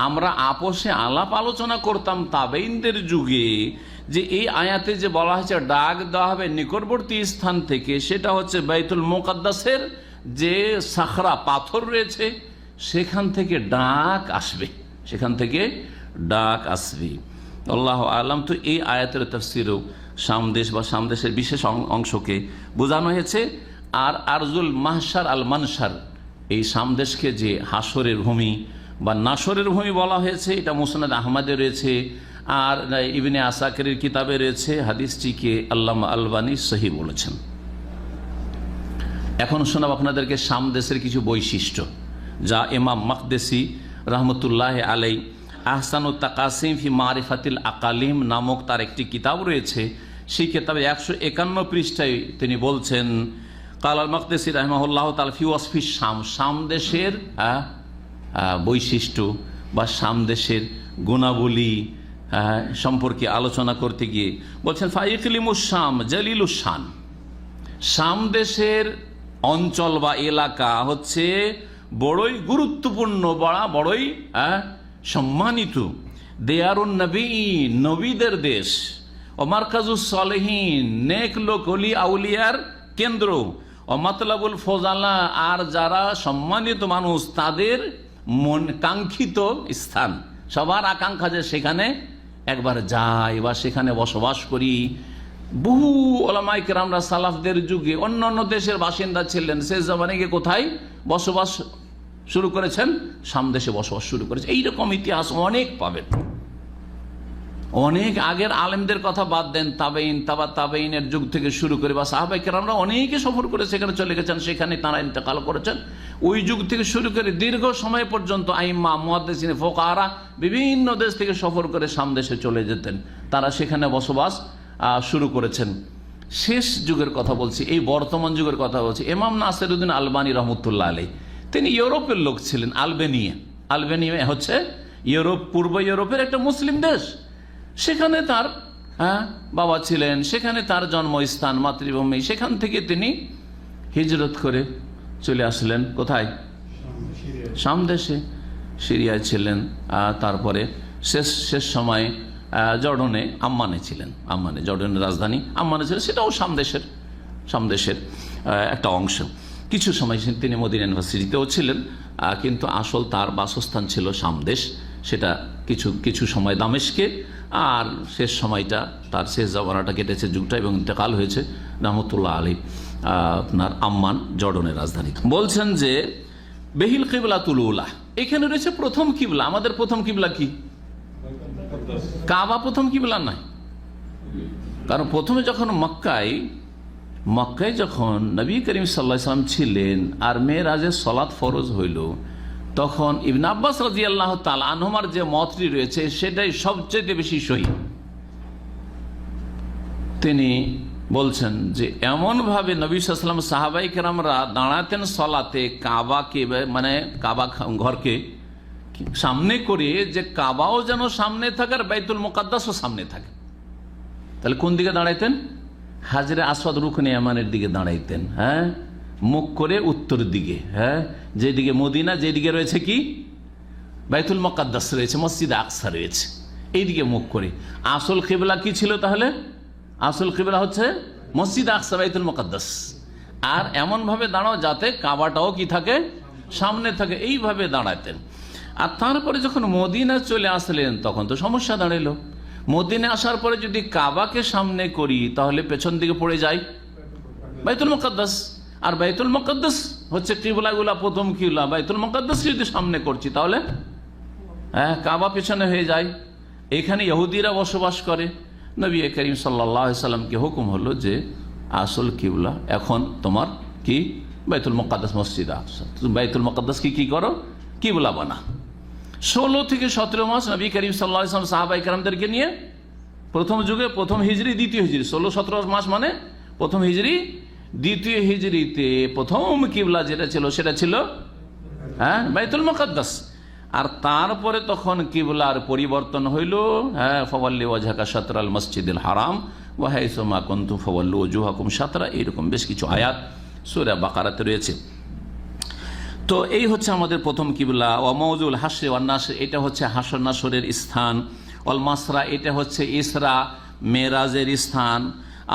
আমরা আপোষে আলাপ আলোচনা করতাম তাবেইনদের যুগে যে এই আয়াতে যে বলা হয়েছে ডাক দেওয়া হবে নিকটবর্তী স্থান থেকে, সেটা হচ্ছে বাইতুল মুকাদ্দাসের যে সাখরা পাথর রয়েছে সেখান থেকে ডাক আসবে, সেখান থেকে ডাক আসবে। আল্লাহু আলাম। তো এই আয়াতের তাফসীরেও সামদেশ বা সামদেশের বিশেষ অংশকে বোঝানো হয়েছে। আর আরজুল মাহশার আল মানশার, এই সামদেশকে যে হাসরের ভূমি বা নাসরের ভূমি বলা হয়েছে, এটা মুসনাদ আহমদে রয়েছে আর ইবনে আসাকিরের কিতাবে রয়েছে। হাদিসটিকে আল্লামা আলবানী সহিহ বলেছেন। এখন শোনাব আপনাদেরকে সামদেশের কিছু বৈশিষ্ট্য, যা ইমাম মাকদেসি রহমতুল্লাহ আলাই আহসানুত তাকাসিম ফি মারিফাতিল আকালিম নামক তার একটি কিতাব রয়েছে। সেই কিতাবে 151 পৃষ্ঠায় তিনি বলছেন কাল আল মাকদেসি রাহিমাহুল্লাহ তাআলা ফি ওয়াসফি শাম, সামদেশের বৈশিষ্ট্য বা সামদেশের গুণাবলী সম্পর্কে আলোচনা করতে গিয়ে বলছেন ফাইকলিমুস শাম জালিলুস শান, সামদেশের অঞ্চল বা এলাকা হচ্ছে বড়ই গুরুত্বপূর্ণ, বড়ই সম্মানিত। দেয়ারুন নবী, নবীদের দেশ। ও মারকাজুস সালেহিন, নেক লোক ওলি আউলিয়ার কেন্দ্র। ও মাতলাবুল ফজালা, আর যারা সম্মানিত মানুষ তাদের মন কাঙ্ক্ষিত স্থান। সবার আকাঙ্ক্ষা যে সেখানে একবার যাই বা সেখানে বসবাস করি। বহু ওলামায়ে কেরামরা সালাফদের যুগে অন্য অন্য দেশের বাসিন্দা ছিলেন, সে জামানে গিয়ে কোথায় বসবাস শুরু করেছেন? সামদেশে বসবাস শুরু করেছে। এইরকম ইতিহাস অনেক পাবেন। অনেক আগের আলেমদের কথা বাদ দেন, তাবেইন, তাবা তাবেইনের যুগ থেকে শুরু করে বা সাহাবায়ে কেরামরা অনেকে সফর করে সেখানে চলে গেছেন, সেখানে তারা ইন্তেকাল করেছেন। ওই যুগ থেকে শুরু করে দীর্ঘ সময় পর্যন্ত আইম্মা, মুহাদ্দিসিন, ফুকাহারা বিভিন্ন দেশ থেকে সফর করে সামদেশে চলে যেতেন, তারা সেখানে বসবাস শুরু করেছেন। শেষ যুগের কথা বলছি, এই বর্তমান যুগের কথা বলছি। ইমাম নাসিরউদ্দিন আলবানী রহমতুল্লাহ আলাইহি, তিনি ইউরোপের লোক ছিলেন। আলবেনিয়া হচ্ছে ইউরোপ, পূর্ব ইউরোপের একটা মুসলিম দেশ। সেখানে তার বাবা ছিলেন, সেখানে তার জন্মস্থান, মাতৃভূমি। সেখান থেকে তিনি হিজরত করে চলে আসলেন কোথায়? সামদেশে, সিরিয়ায় ছিলেন। তারপরে শেষ সময়ে জর্ডনে, আম্মানে ছিলেন। আম্মানে, জর্ডনের রাজধানী আম্মানে ছিলেন, সেটাও সামদেশের একটা অংশ। কিছু সময় তিনি মদিনা ইউনিভার্সিটিতেও ছিলেন, কিন্তু আসল তার বাসস্থান ছিল সামদেশ। সেটা কিছু সময় দামেস্কে, আর শেষ সময়টা তার শেষ জামানাটা কেটেছে যুগটা, এবং ইন্তেকাল হয়েছে রহমতুল্লাহ আলাইহি আপনার আম্মান, জর্ডনের রাজধানী। বলছেন যে বেহিল কিবলাতুল উলা, এখানে রয়েছে প্রথম কিবলা। আমাদের প্রথম কিবলা কি? কাবা প্রথম কিবলা নয়। কারণ প্রথমে যখন মক্কায় যখন নবী করিম সাল্লাল্লাহু আলাইহি ওয়াসাল্লাম ছিলেন আর মেরাজের সালাত ফরজ হইল, তখন ইবনে আব্বাস রাদিয়াল্লাহু তাআলা আনহুমার যে মতটি রয়েছে সেটাই সবচেয়ে বেশি সহি। তিনি বলছেন যে এমনভাবে নবী সাল্লাল্লাহু আলাইহি ওয়াসাল্লাম সাহাবাই কেরামরা দাঁড়াতেন সলাতে কাবাকে, মানে কাবা ঘরকে সামনে করে, যে কাবাও যেন সামনে থাকে আর বাইতুল মুকাদ্দাসও সামনে থাকে। তাহলে কোন দিকে দাঁড়াইতেন? হাজরে আসওয়াদ রুকনে ইয়ামানের দিকে দাঁড়াইতেন, হ্যাঁ, মুখ করে উত্তর দিকে, হ্যাঁ, যেদিকে মদিনা, যেদিকে রয়েছে কি বাইতুল মুকাদ্দাস রয়েছে, মসজিদ আকসা রয়েছে, এইদিকে মুখ করে। আসল কিবলা কি ছিল তাহলে? আসল কিবলা হচ্ছে মসজিদ আকসা, বাইতুল মুকাদ্দাস। আর এমন ভাবে দাঁড়াও যাতে কাবাটাও কি থাকে, সামনে থাকে, এইভাবে দাঁড়াতেন। আর তারপরে যখন মদিনা চলে আসলেন তখন তো সমস্যা দাঁড়ালো। মদিনা আসার পরে যদি কাবাকে সামনে করি তাহলে পেছন দিকে পড়ে যায় বাইতুল মুকাদ্দাস, আর বাইতুল মুকাদ্দাস হচ্ছে কিবলাগুলা, প্রথম কিবলা। বাইতুল মুকাদ্দাস যদি সামনে করছি তাহলে হ্যাঁ কাবা পেছনে হয়ে যায়। এখানে ইহুদিরা বসবাস করে। নবী করিম সাল্লাল্লাহু আলাইহি সাল্লামকে হুকুম হলো যে আসল কিবলা এখন তোমার কি বাইতুল মুকাদ্দাস, মসজিদ আকসা। বাইতুল মুকাদ্দাস কি করো, কিবলা বানা। 16 থেকে 17 মাস নবী করিম সাল্লাল্লাহু আলাইহি ওয়াসাল্লাম সাহাবায়ে কেরামদেরকে নিয়ে প্রথম যুগে, প্রথম হিজরি, দ্বিতীয় হিজরি, 16-17 মাস মানে প্রথম হিজরি, দ্বিতীয় হিজরিতে প্রথম কিবলা যেটা ছিল সেটা ছিল হ্যাঁ বাইতুল মুকাদ্দাস। আর তারপরে তখন কিবলার পরিবর্তন হইল, হ্যাঁ, ফাওয়াল্লি ওয়াজহাকা শাতরাল মসজিদিল হারাম ওয়া হাইসু মা কুনতুম ফাওয়াল্লু ওজুহাকুম শাতরা, এরকম বেশ কিছু আয়াত সূরা বাকারাতে রয়েছে। তো এই হচ্ছে আমাদের প্রথম কিবলা। ওয়া মওজুল হাসর ওয়ান নাসর, এটা হচ্ছে হাসর নাসরের স্থান। ওয়াল মাসরা, এটা হচ্ছে ইসরা মেরাজের স্থান।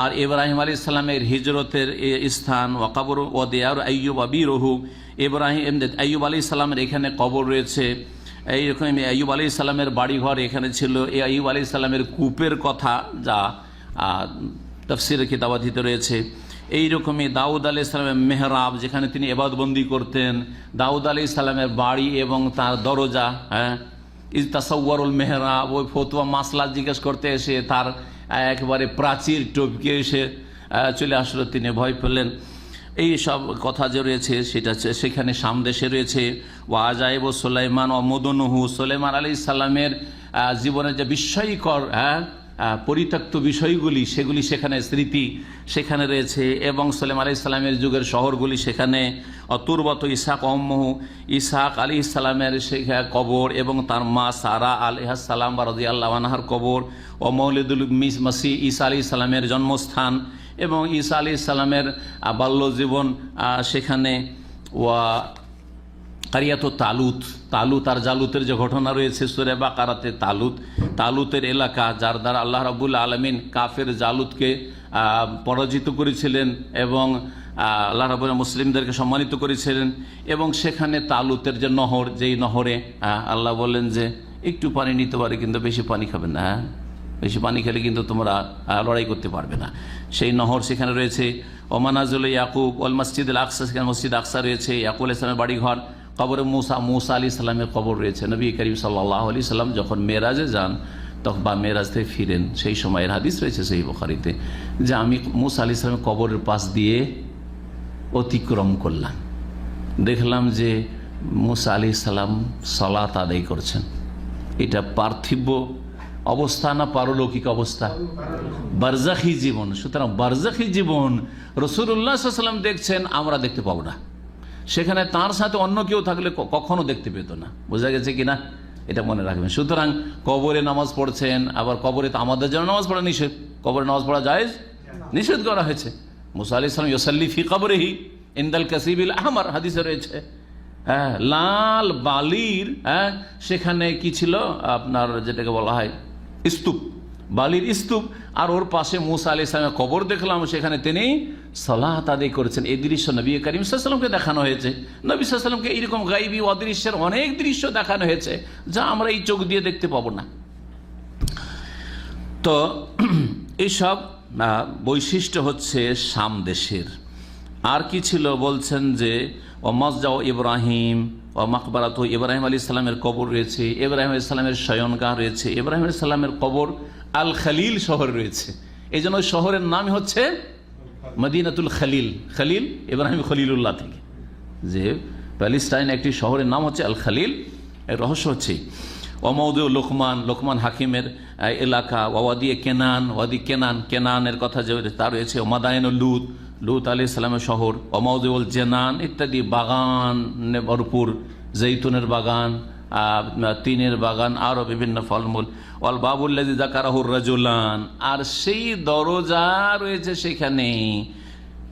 আর ইব্রাহিম আলাইহিস সালামের হিজরতের স্থান। ওয়া কবর ওয়া দিয়ার আইয়ুব আবিরহু, আইয়ুব আলাইহিস সালামের এখানে কবর রয়েছে। এইরকম আইয়ুব আলাইহিস সালামের বাড়িঘর এখানে ছিল। এই আইয়ুব আলাইহিস সালামের কূপের কথা যা তাফসীরের কিতাবাদিতে রয়েছে। এইরকমই দাউদ আলাইহিস সালামের মেহরাব, যেখানে তিনি ইবাদতবন্দি করতেন। দাউদ আলাইহিস সালামের বাড়ি এবং তার দরজা, হ্যাঁ, ইজ তাসাওয়ারুল মেহরাব, ওই ফতোয়া মাসলা জিজ্ঞেস করতে এসে তার একেবারে প্রাচীর টপকে এসে চলে আসলো, তিনি ভয় পেলেন। এই সব কথা যে রয়েছে সেটা সেখানে সামদেশে রয়েছে। ওয়াজাইব সুলাইমান ও মদনুহু, সুলাইমান আলাইহিস সালামের জীবনের যে বিস্ময়কর পরিত্যক্ত বিষয়গুলি সেগুলি সেখানে স্মৃতি সেখানে রয়েছে। এবং সুলাইমান আলাইহিস সালামের যুগের শহরগুলি সেখানে। অতুরবত ইসহাক অম্মহু, ইসহাক আলাইহিস সালামের সেখানে কবর এবং তার মা সারা আলাইহিস সালাম রাদিয়াল্লাহু আনহার কবর। ও মৌলিদুল মাসি, ঈসা আলাইহিস সালামের জন্মস্থান এবং ঈসা আলাইহিস সালামের বাল্য জীবন সেখানে। ওয়া কারিয়াত তালুত, তালুত আর জালুতের যে ঘটনা রয়েছে সূরা বাকারাতে, তালুতের এলাকা, যার দ্বারা আল্লাহ রাব্বুল আলামিন কাফের জালুতকে পরাজিত করেছিলেন এবং আল্লাহ রাব্বুল মুসলিমদেরকে সম্মানিত করেছিলেন। এবং সেখানে তালুতের যে নহর, যেই নহরে আল্লাহ বললেন যে একটু পানি নিতে পারে কিন্তু বেশি পানি খাবেন না, হ্যাঁ, বেশি পানি খেলে কিন্তু তোমরা লড়াই করতে পারবে না। সেই নহর সেখানে রয়েছে। ওমানাজুল ইয়াকুব ওয়াল মসজিদুল আকসা, সেখানে মসজিদ আকসা রয়েছে। ইয়াকুব আলাইহিস সালামের বাড়িঘর। কবরে মুসা আলাইহিস সালামের কবর রয়েছে। নবী করিম সাল্লাল্লাহু আলাইহি সাল্লাম যখন মেরাজে যান তখন বা মেরাজ থেকে ফিরেন, সেই সময়ের হাদিস রয়েছে সেই বুখারীতে যে আমি মুসা আলাইহিস সালামের কবরের পাশ দিয়ে অতিক্রম করলাম, দেখলাম যে মুসা আলাইহিস সালাম সালাত আদায় করছেন। এটা পার্থিব অবস্থা না পারলৌকিক অবস্থা? বারজাখী জীবন। সুতরাং বারজাখী জীবন রাসূলুল্লাহ সাল্লাল্লাহু আলাইহি ওয়াসাল্লাম দেখছেন, আমরা দেখতে পাবো না। সেখানে তার সাথে অন্য কেউ থাকলে কখনো দেখতে পেত না। বোঝা গেছে কিনা? এটা মনে রাখবেন। সুতরাং কবরে নামাজ পড়ছেন, আবার কবরে তো আমাদের জন্য নামাজ পড়া নিষেধ, কবরে নামাজ পড়া জায়েজ, নিষেধ করা হয়েছে। মুসা আলাইহিস সালাম ইউসাল্লি ফি কবরিহি ইনদাল কাসিবিল আহমার, হাদিসে রয়েছে। হ্যাঁ, লাল বালির, হ্যাঁ, সেখানে কি ছিল আপনার যেটাকে বলা হয় স্তূপ, বালির স্তূপ, আর ওর পাশে মুসা আলাইহিস সালামের কবর দেখলাম, সেখানে তিনি সালাত আদায় করেছেন। এই দৃশ্য নবী করিম সাল্লাল্লাহু আলাইহি ওয়াসাল্লামকে দেখানো হয়েছে। নবী সাল্লাল্লাহু আলাইহি ওয়াসাল্লামকে এইরকম গায়বী অদৃশ্যের অনেক দৃশ্য দেখানো হয়েছে যা আমরা এই চোখ দিয়ে দেখতে পাবো না। তো এইসব বৈশিষ্ট্য হচ্ছে শাম দেশের। আর কি ছিল বলছেন যে ও মসজাও ইব্রাহিম ও মাকবারাত, ইব্রাহিম আলাইহিস সালামের কবর রয়েছে, ইব্রাহিম আলাইহিস সালামের শয়নগাহ রয়েছে, ইব্রাহিম আলাইহিস সালামের কবর আল খলিল শহর রয়েছে। এই জন্য শহরের নাম হচ্ছে মদিনাতুল খলিল। খলিল ইব্রাহিম খলিলুল্লাহ থেকে, যে প্যালেস্টাইন একটি শহরের নাম হচ্ছে আল খালিল। এর রহস্য হচ্ছে ওয়ামাউদিউ লোকমান, লোকমান হাকিমের এলাকা, ওয়াদি কেনান, ওয়াদি কেনান, কেনানের কথা যে তা রয়েছে, মাদায়েন লুত, লুত আলাইহিস সালামের শহর, ওয়ামাউদিউল জেনান ইত্যাদি, বাগান ভরপুর, জৈতুনের বাগান, তিনের বাগান, আরও বিভিন্ন ফলমূল। ওয়াল বাবুল্লাযী যাকারাহুর রাজুলান, আর সেই দরজা রয়েছে সেখানে,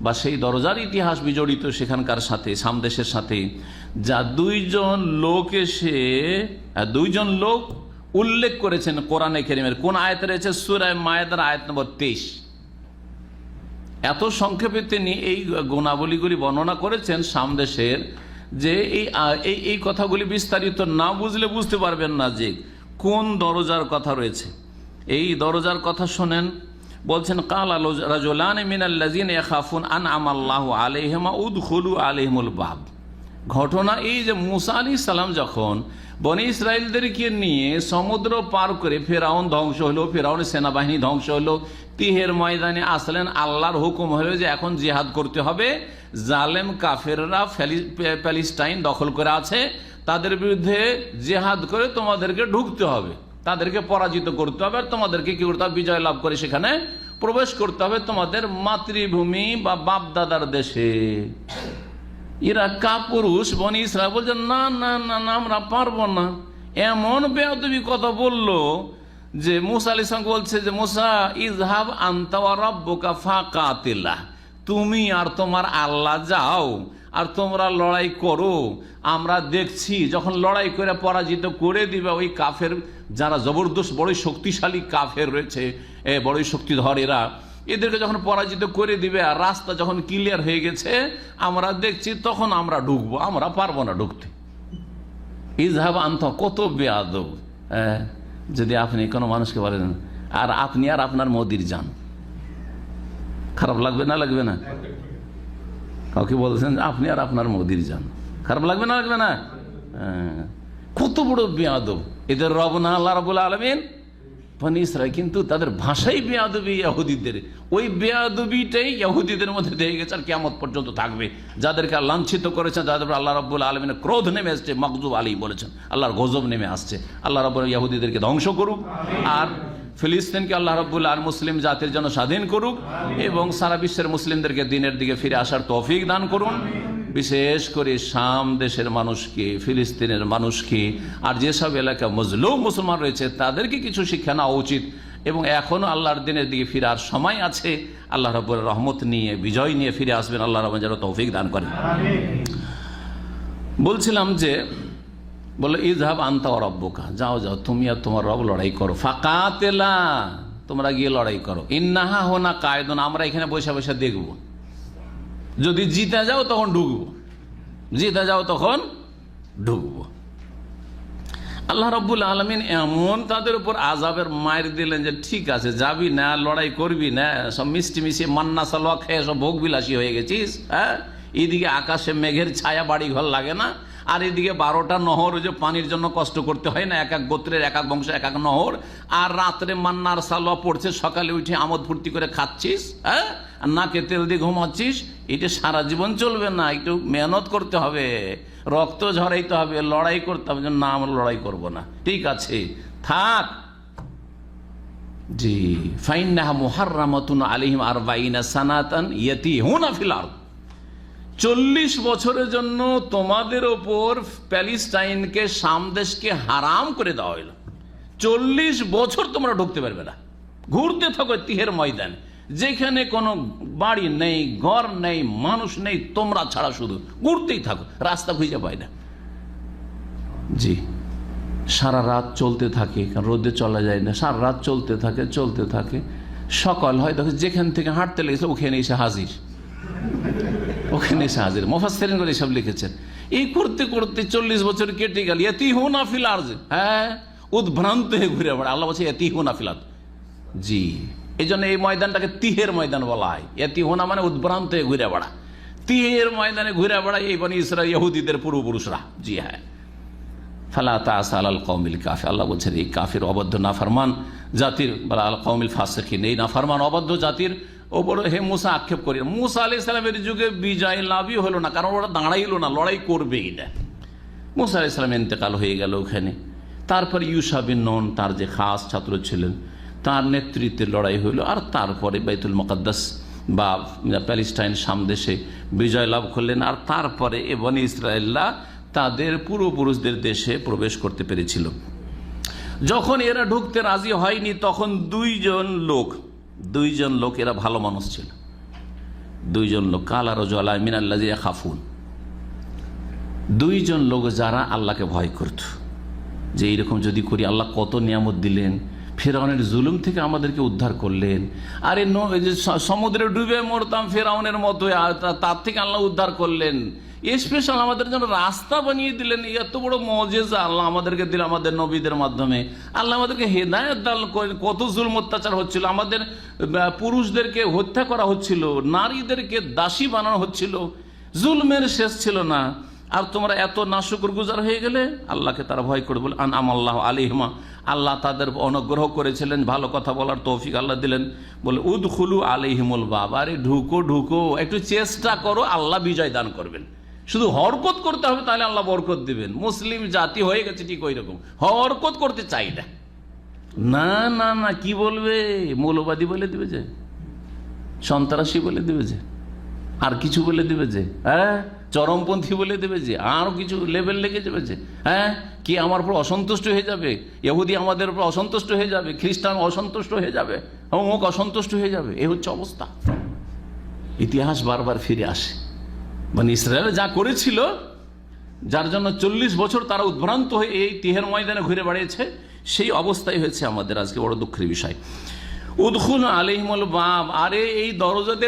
বা সেই দরজার ইতিহাস বিজড়িত সেখানকার সাথে, সামদেশের সাথে, যা দুইজন লোক উল্লেখ করেছেন কোরআনে কারীমের। কোন আয়াতে রয়েছে? সূরা মায়েদার আয়াত নম্বর 23। এত সংক্ষেপে তিনি এই গুণাবলীগুলি বর্ণনা করেছেন সামদেশের, যে এই কথাগুলি বিস্তারিত না বুঝলে বুঝতে পারবেন না যে কোন দরজার কথা রয়েছে। এই দরজার কথা শোনেন, বলছেন কালা রাজুলান মিনাল্লাযিনা ইয়াখাফুন আনআমাল্লাহু আলাইহিম উদখুলু আলাইহিমুল বাব। ঘটনা এই যে মুসা আলাইহিস সালাম যখন বনি ইসরাইলদেরকে নিয়ে সমুদ্র পার করে ফেরাউন ধ্বংস হলো, ফেরাউনের সেনাবাহিনী ধ্বংস হলো, তিহের ময়দানে আসলেন, আল্লাহর হুকুম হলো যে এখন জিহাদ করতে হবে, জালেম কাফেররা প্যালেস্টাইন দখল করে আছে, তাদের বিরুদ্ধে জিহাদ করে তোমাদেরকে ঢুকতে হবে, তাদেরকে পরাজিত করতে হবে, আর তোমাদেরকে কি করতে হবে? বিজয় লাভ করে সেখানে প্রবেশ করতে হবে তোমাদের মাতৃভূমি বা বাপ দাদার দেশে। এরা কাপুরুষ বনি ইসরাইল বলছে না না না না, আমরা পারবো না। এমন বেয়াদবি কথা বললো যে মুসা আলাইহিস সালাম বলছে যে মুসা ইযহাব আনতা ওয়া রাব্বুকা ফাকাতিলা, তুমি আর তোমার আল্লাহ যাও আর তোমরা লড়াই করো, আমরা দেখছি যখন লড়াই করে পরাজিত করে দিবে ওই কাফের, যারা জবরদস্ত বড়ই শক্তিশালী কাফের রয়েছে, বড়ই শক্তিধর এরা, এদেরকে যখন পরাজিত করে দিবে আর রাস্তা যখন ক্লিয়ার হয়ে গেছে আমরা দেখছি, তখন আমরা ঢুকবো, আমরা পারবো না ঢুকতে। ইযহাব আনতা, কত বেয়াদব! যদি আপনি কোনো মানুষকে বলেন আর আপনি আর আপনার মোদির যান, খারাপ লাগবে না? লাগবে না? কাউকে বলছেন আপনি আর আপনার মোদির যান, খারাপ লাগবে না? লাগবে না? কত বড় বেয়াদব এদের রব না আল্লাহ রাব্বুল আলামিন, বনি ইসরাইল। কিন্তু তাদের ভাষাই বেয়াদবি ইহুদিদের, ওই বেয়াদবিটাই ইহুদিদের মধ্যে দিয়ে গেছে আর কিয়ামত পর্যন্ত থাকবে। যাদেরকে লাঞ্ছিত করেছেন, যাদের আল্লাহ রাব্বুল আলামিনের ক্রোধ নেমে আসছে, মাগজুব আলী বলেছেন, আল্লাহর গজব নেমে আসছে। আল্লাহ রাব্বুল ইহুদিদেরকে ধ্বংস করুক, আর ফিলিস্তিনকে আল্লাহ রাব্বুল আলামিন মুসলিম জাতির জন্য স্বাধীন করুক, এবং সারা বিশ্বের মুসলিমদেরকে দিনের দিকে ফিরে আসার তৌফিক দান করুন। বিশেষ করে শাম দেশের মানুষকে, ফিলিস্তিনের মানুষকে, আর যেসব এলাকা মজলুম মুসলমান রয়েছে তাদেরকে কিছু শিক্ষা নেওয়া উচিত, এবং এখনও আল্লাহর দিনের দিকে ফিরার সময় আছে। আল্লাহ রাব্বুল রহমত নিয়ে, বিজয় নিয়ে ফিরে আসবেন। আল্লাহ রাব্বুল যেন তৌফিক দান করেন। বলছিলাম যে বলে ইযহাব আনতা ওয়া রাব্বুকা, যাও যাও তুমি আর তোমার রব লড়াই করো, ফাকাতিলা, তোমরা গিয়ে লড়াই করো, ইন্নাহা হুনা কায়দুন, আমরা এখানে বসে বসে দেখব, যদি জিতে যাও তখন ঢুকবো, জিতে যাও তখন ঢুকবো। আল্লাহ রাব্বুল আলামিন এমন তাদের উপর আযাবের মার দিলেন যে ঠিক আছে, যাবি না, লড়াই করবি না, সব মিষ্টি মিশিয়ে মান্না সালোয়া খেয়ে সব ভোগ বিলাসী হয়ে গেছিস। হ্যাঁ, এইদিকে আকাশে মেঘের ছায়া, বাড়ি ঘর লাগে না, আর এদিকে 12টা নহর, যে পানির জন্য কষ্ট করতে হয় না, এক এক গোত্রের এক এক বংশ এক এক নহর, আর রাত্রে মান্নার সালোয়া পড়ছে, সকালে উঠে আমোদ ফুর্তি করে খাচ্ছিস, হ্যাঁ, আর নাকে তেল দিয়ে ঘুমাচ্ছিস। এটা সারা জীবন চলবে না, একটু মেহনত করতে হবে, রক্ত ঝরাইতে হবে, লড়াই করতে হবে। না, আমরা লড়াই করব না, ঠিক আছে থাক। জি, ফাইন্নাহা মুহাররামাতুন আলাইহিম 40 সানাতান ইয়াতিহুনা ফিল আরদ, 40 বছরের জন্য তোমাদের ওপর প্যালেস্টাইনকে, শাম দেশকে হারাম করে দেওয়া হইল। 40 বছর তোমরা ঢুকতে পারবে না, ঘুরতে থাকো তিহের ময়দান, যেখানে কোনো বাড়ি নেই, ঘর নেই, মানুষ নেই, তোমরা ছাড়া শুধু ঘুরতেই থাকো, রাস্তা খুঁজে পাই না। জি, সারা রাত চলতে থাকে, কারণ রোদে চলা যায় না, সারা রাত চলতে থাকে চলতে থাকে, সকাল হয় দেখো যেখান থেকে হাঁটতে লেগেছে ওখানে এসে হাজির, ওখানে এসে হাজির। মুফাসসিরিন করে সব লিখেছেন। এই করতে করতে 40 বছর কেটে গেল। ইয়াতিহুনা ফিল আরদ, হ্যাঁ, উদ্ভ্রান্ত হয়ে ঘুরে বেড়ায়। আল্লাহ বলছে ইয়াতিহুনা ফিল আরদ। জি, এই জন্য এই ময়দানটাকে তিহের ময়দান বলা হয়। ইয়াতিহুনা মানে উদ্ভ্রান্ত হয়ে ঘুরে বেড়া, তিহের ময়দানে ঘুরে বেড়ায় এই বনি ইসরাইল ইহুদিদের পূর্বপুরুষরা। জি হ্যাঁ, ফালা তা'সা আলাল কওমিল কাফির, আল্লাহ বলছেন এই কাফির অবদ্ধ নাফরমান জাতির বলা আল কওমিল ফাসিকিন, এই নাফরমান অবাধ্য জাতির ওপর হে মুসা আক্ষেপ করি। মুসা আলাইহিস সালামের যুগে বিজয় লাভই হলো না, কারণ ওরা দাঁড়াইলো না, লড়াই করবেই না। মুসা আলাইহিস সালাম ইন্তেকাল হয়ে গেল ওখানে। তারপর ইউশা বিন নুন, তার যে খাস ছাত্র ছিলেন, তার নেতৃত্বে লড়াই হইল। আর তারপরে বাইতুল মুকাদ্দাস বা প্যালেস্টাইন সামদেশে বিজয় লাভ করলেন। আর তারপরে বনী ইসরায়েলরা তাদের পূর্বপুরুষদের দেশে প্রবেশ করতে পেরেছিল। যখন এরা ঢুকতে রাজি হয়নি, তখন দুইজন লোক, এরা ভালো মানুষ ছিল, দুইজন লোক, কালা রাজুলান মিনাল্লাযিনা খাফুন, দুইজন লোক যারা আল্লাহকে ভয় করত, যে এইরকম যদি করি আল্লাহ কত নিয়ামত দিলেন, ফেরাউনের জুলুম থেকে আমাদেরকে উদ্ধার করলেন, আরে সমুদ্রে ডুবে মরতাম ফেরাউনের মতো, তার থেকে আল্লাহ উদ্ধার করলেন, স্পেশাল আমাদের জন্য রাস্তা বানিয়ে দিলেন, এত বড় মুজিজা আল্লাহ আমাদেরকে দিলেন আমাদের নবীদের মাধ্যমে, আল্লাহ আমাদেরকে হেদায়েত দান করেন। কত জুলম অত্যাচার হচ্ছিল, আমাদের পুরুষদেরকে হত্যা করা হচ্ছিল, নারীদেরকে দাসী বানানো হচ্ছিল, জুলমের শেষ ছিল না, আর তোমরা এত নাশুকরগুজার হয়ে গেলে। আল্লাহকে তারা ভয় করে বলে আনআমাল্লাহু আলাইহিমা, আল্লাহ তাদের অনুগ্রহ করেছিলেন, ভালো কথা বলার তৌফিক আল্লাহ দিলেন। বলে উদখুলু আলাইহিমুল বাব, আরে ঢুকো, একটু চেষ্টা করো, আল্লাহ বিজয় দান করবেন। শুধু হরকত করতে হবে, তাহলে আল্লাহ বরকত দিবেন। মুসলিম জাতি হয়ে গেছে ঠিক ওই রকম, হরকত করতে চাই না, কি বলবে, মৌলবাদী বলে দিবে যে, সন্ত্রাসী বলে দিবে যে, আর কিছু বলে দিবে যে, হ্যাঁ চরমপন্থী বলে দেবে যে, আরো কিছু লেভেল লেগে যাবে যে, হ্যাঁ কি আমার উপর অসন্তুষ্ট হয়ে যাবে, ইহুদি আমাদের উপর অসন্তুষ্ট হয়ে যাবে, খ্রিস্টান অসন্তুষ্ট হয়ে যাবে, অমুক অসন্তুষ্ট হয়ে যাবে। এই হচ্ছে অবস্থা। ইতিহাস বারবার ফিরে আসে। মানে ইসরায়েল যা করেছিল, যার জন্য 40 বছর তারা উদ্ভ্রান্ত হয়ে এই তিহের ময়দানে ঘুরে বেড়িয়েছে, সেই অবস্থাই হয়েছে আমাদের আজকে। বড় দুঃখের বিষয়। উদখুলু আলাইহিমুল বাব, আরে এই দরজাতে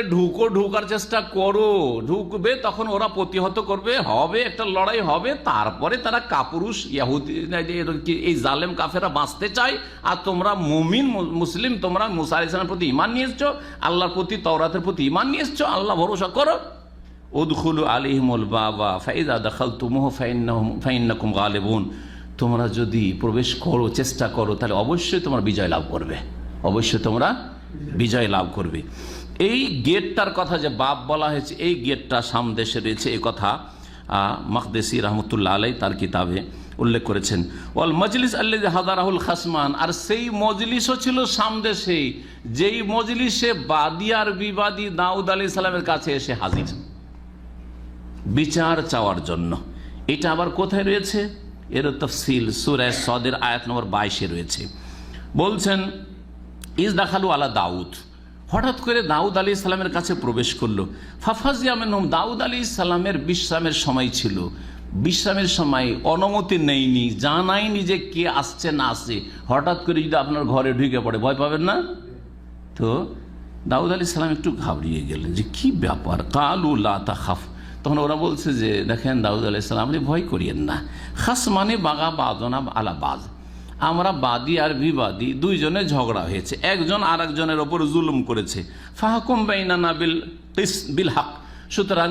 ঢুকার চেষ্টা করো, ঢুকবে তখন ওরা প্রতিহত করবে, হবে একটা লড়াই হবে, তারপরে তারা কাপুরুষ ইহুদি এই জালেম কাফেরা বাঁচতে চায়, আর তোমরা মুমিন মুসলিম, তোমরা মুসা আলাইহিস সালামের প্রতি ঈমান নিয়ে এসছো, আল্লাহর প্রতি তাওরাতের প্রতি ঈমান নিয়ে এসছো, আল্লাহ ভরসা করো। উদখুলু আলাইহিমুল বাবা ফাইযা দাখালতুমুহু ফাইন্নাকুম গালিবুন, তোমরা যদি প্রবেশ করো, চেষ্টা করো, তাহলে অবশ্যই তোমরা বিজয় লাভ করবে, অবশ্যই তোমরা বিজয় লাভ করবে। এই গেটটার কথা যে বাপ বলা হয়েছে, এই গেটটা সামদেশে রয়েছে, এই কথা মাকদেসি রহমতুল্লাহ আলাই তার কিতাবে উল্লেখ করেছেন। ওয়াল মজলিস আল্লাযী হাদারাহুল খাসমান, আর সেই মজলিসও ছিল সামদেশে, যেই মজলিসে বাদী আর বিবাদী দাউদ আলাইহিস সালামের কাছে এসে হাজির বিচার চাওয়ার জন্য। এটা আবার কোথায় রয়েছে? এর তাফসীল সূরা সদের আয়াত নম্বর 22 রয়েছে। বলছেন ইজ দাখালু আলা দাউদ, হঠাৎ করে দাউদ আলাইহিস সালামের কাছে প্রবেশ করলো। ফাফাজিয়া মিনহুম, দাউদ আলাইহিস সালামের বিশ্রামের সময় ছিল, বিশ্রামের সময় অনুমতি নেয়নি, জানায়নি যে কে আসছে না আসছে। হঠাৎ করে যদি আপনার ঘরে ঢুকে পড়ে, ভয় পাবেন না? তো দাউদ আলাইহিস সালাম একটু ঘাবড়িয়ে গেলেন যে কি ব্যাপার। কালু লা তাখাফ, তখন ওরা বলছে যে দেখেন দাউদ আলাইহিস সালাম, আপনি ভয় করিয়েন না। খাস মানে বাগা বাদনা আলা বাজ, আমরা বাদী আর বিবাদী দুইজনে ঝগড়া হয়েছে, একজন আর একজনের ওপর জুলুম করেছে। ফাহকুম বাইনানা বিল হক, সুতরাং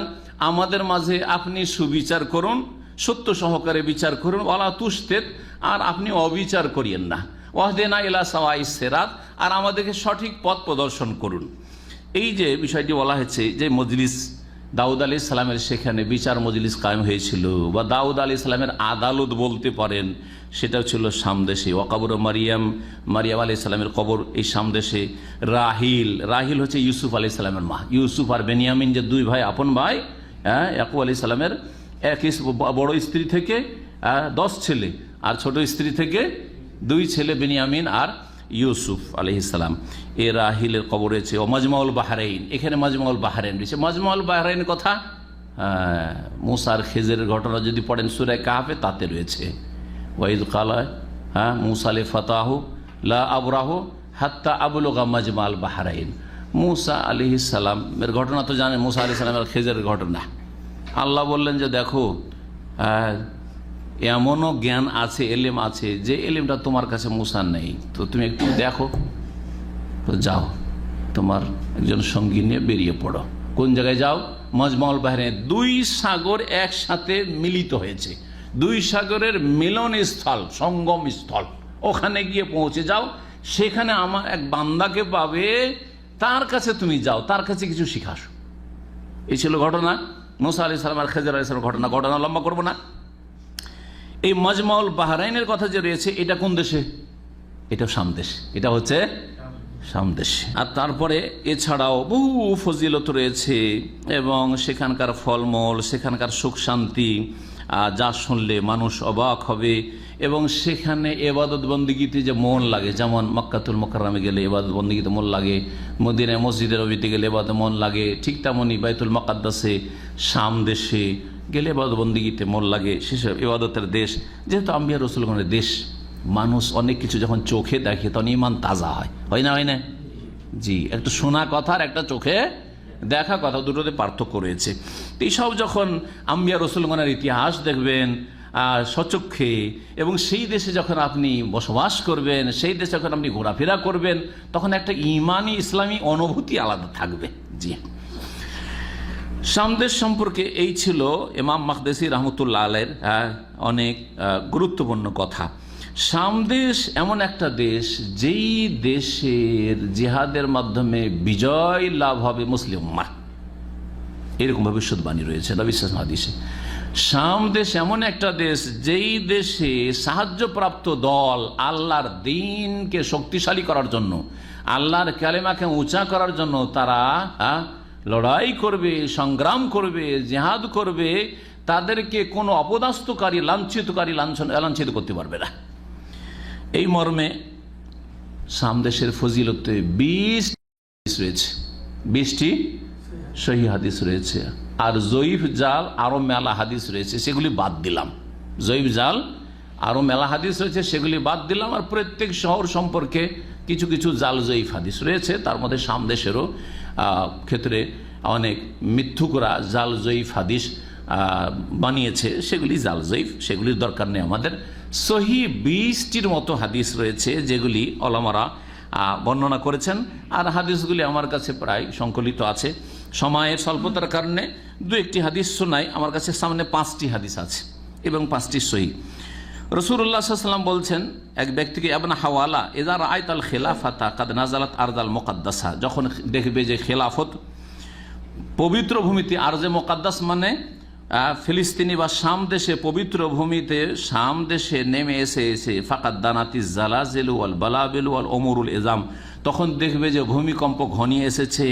আমাদের মাঝে আপনি সুবিচার করুন, সত্য সহকারে বিচার করুন। ওয়ালা তুশতিত, আর আপনি অবিচার করিয়েন না। ওয়াহদিনা ইলা সাওয়াইস সিরাত, আর আমাদেরকে সঠিক পথ প্রদর্শন করুন। এই যে বিষয়টি বলা হয়েছে, যে মজলিস দাউদ আলাইহিস সালামের সেখানে বিচার মজলিস কায়েম হয়েছিল, বা দাউদ আলাইহিস সালামের আদালত বলতে পারেন, সেটাও ছিল সামদেশে। ওয়াকাবর মারিয়াম আলাইহিস সালামের কবর এই সামদেশে। রাহিল হচ্ছে ইউসুফ আলাইহিস সালামের মা। ইউসুফ আর বেনিয়ামিন যে দুই ভাই, আপন ভাই, ইয়াকুব আলাইহিস সালামের এক বড় স্ত্রী থেকে 10 ছেলে, আর ছোট স্ত্রী থেকে 2 ছেলে, বেনিয়ামিন আর ইউসুফ আলাইহিস সালাম। এ রাহিলের কবর রয়েছে। ও মাজমাউল বাহরাইন, এখানে মাজমাউল বাহরাইন রয়েছে। মাজমাউল বাহরাইন কথা মুসা আর খিজরের ঘটনা যদি পড়েন সূরা কাহফে, তাতে রয়েছে। ওয়াইদ কালা মুসা লিফাতাহু লা আবরাহু হাত্তা আবলুগা মাজমাল বাহরাইন। মুসা আলাইহিস সালামের ঘটনা তো জানেন, মুসা আলাইহিস সালামের খিজরের ঘটনা। আল্লাহ বললেন যে দেখো, এমনও জ্ঞান আছে, এলেম আছে, যে এলেমটা তোমার কাছে মুসার নেই, তো তুমি একটু দেখো। তো যাও, তোমার একজন সঙ্গী নিয়ে বেরিয়ে পড়ো। কোন জায়গায় যাও? মাজমাউল বাহরাইন। 2 সাগর একসাথে মিলিত হয়েছে, 2 সাগরের মিলন স্থল, সঙ্গম স্থল, ওখানে গিয়ে পৌঁছে যাও। সেখানে আমার এক বান্দাকে পাবে, তার কাছে তুমি যাও, তার কাছে কিছু শিখাস। এই ছিল ঘটনা মুসা আলাইহিস সালাম আর খেজর আলাইহিস সালামের ঘটনা লম্বা করবো না। এই মাজমাউল বাহরাইনের কথা যে রয়েছে, এটা কোন দেশে? এটা শাম দেশ, এটা হচ্ছে শাম দেশ। আর তারপরে এছাড়াও বহু ফজিলত রয়েছে এবং সেখানকার ফলমূল, সেখানকার সুখ শান্তি যা শুনলে মানুষ অবাক হবে। এবং সেখানে এবাদত বন্দিগিতে যে মন লাগে, যেমন মক্কাতুল মুকাররমে গেলে এবাদত বন্দিগিতে মন লাগে, মদিনায় মসজিদে নববীতে গেলে এবাদত মন লাগে, ঠিক তেমনই বাইতুল মুকাদ্দাসে শাম দেশে গেলে এবাদত বন্দিগিতে মন লাগে। সেসব ইবাদতের দেশ, যেহেতু আম্বিয়া রাসূলগণের দেশ, মানুষ অনেক কিছু যখন চোখে দেখে তখন ঈমান তাজা হয়, হয় না? হয় না? জি, একটা শোনা কথা আর একটা চোখে দেখা কথা, দুটোতে পার্থক্য রয়েছে। এইসব যখন আম্বিয়া রাসূলগণের ইতিহাস দেখবেন সচক্ষে, এবং সেই দেশে যখন আপনি বসবাস করবেন, সেই দেশে যখন আপনি ঘোরাফেরা করবেন, তখন একটা ইমানি ইসলামী অনুভূতি আলাদা থাকবে। জি, শাম দেশ সম্পর্কে এই ছিল ইমাম মাকদেসি রহমতুল্লাহ আলাইহির অনেক গুরুত্বপূর্ণ কথা। শাম দেশ এমন একটা দেশ, যেই দেশের জিহাদের মাধ্যমে বিজয় লাভ হবে মুসলিম উম্মাহ, এরকম ভবিষ্যৎবাণী রয়েছে নবী সাল্লাল্লাহু আলাইহি ওয়াসাল্লাম হাদিসে। শাম দেশ এমন একটা দেশ, যেই দেশে সাহায্যপ্রাপ্ত দল আল্লাহর দ্বীনকে শক্তিশালী করার জন্য, আল্লাহর কালেমাকে উঁচা করার জন্য তারা লড়াই করবে, সংগ্রাম করবে, জিহাদ করবে, তাদেরকে কোনো অপদস্থকারী, লাঞ্ছিত করতে পারবে না। এই মর্মে শাম দেশের ফজিলতে 20 রয়েছে, 20টি সহিহ হাদিস রয়েছে। আর জয়ীফ জাল আরো মেলা হাদিস রয়েছে, সেগুলি বাদ দিলাম। জয়ীফ জাল আরো মেলা হাদিস রয়েছে, সেগুলি বাদ দিলাম। আর প্রত্যেক শহর সম্পর্কে কিছু কিছু জাল জয়ীফ হাদিস রয়েছে। তার মধ্যে শাম দেশেরও ক্ষেত্রে অনেক মিথ্যুকরা জাল জয়ীফ হাদিস বানিয়েছে, সেগুলি জাল জয়ীফ, সেগুলির দরকার নেই আমাদের। সহি 20টির মতো হাদিস রয়েছে, যেগুলি ওলামারা বর্ণনা করেছেন। আর হাদিসগুলি আমার কাছে প্রায় সংকলিত আছে। সময়ের স্বল্পতার কারণে দু একটি হাদিস শোনাই। আমার কাছে সামনে 5টি হাদিস আছে এবং 5টি সহি। রাসূলুল্লাহ সাল্লাল্লাহু আলাইহি ওয়াসাল্লাম বলছেন, এক ব্যক্তিকে, ইবনে হাওয়ালা, ইযা রাআইতাল খিলাফাতা কাদ নাযালাত আরদাল মুকাদ্দাসা, যখন দেখবে যে খেলাফত পবিত্র ভূমিতে, আরজে মুকাদ্দাস মানে ফিলিস্তিনি বা শাম দেশে, পবিত্র ভূমিতে শাম দেশে নেমে এসে ফাকাদ দানাতিজ জালাজিলু ওয়াল বালাবিলু ওয়াল উমুরুল ইজাম, তখন দেখবে যে ভূমিকম্প ঘনিয়ে এসেছে,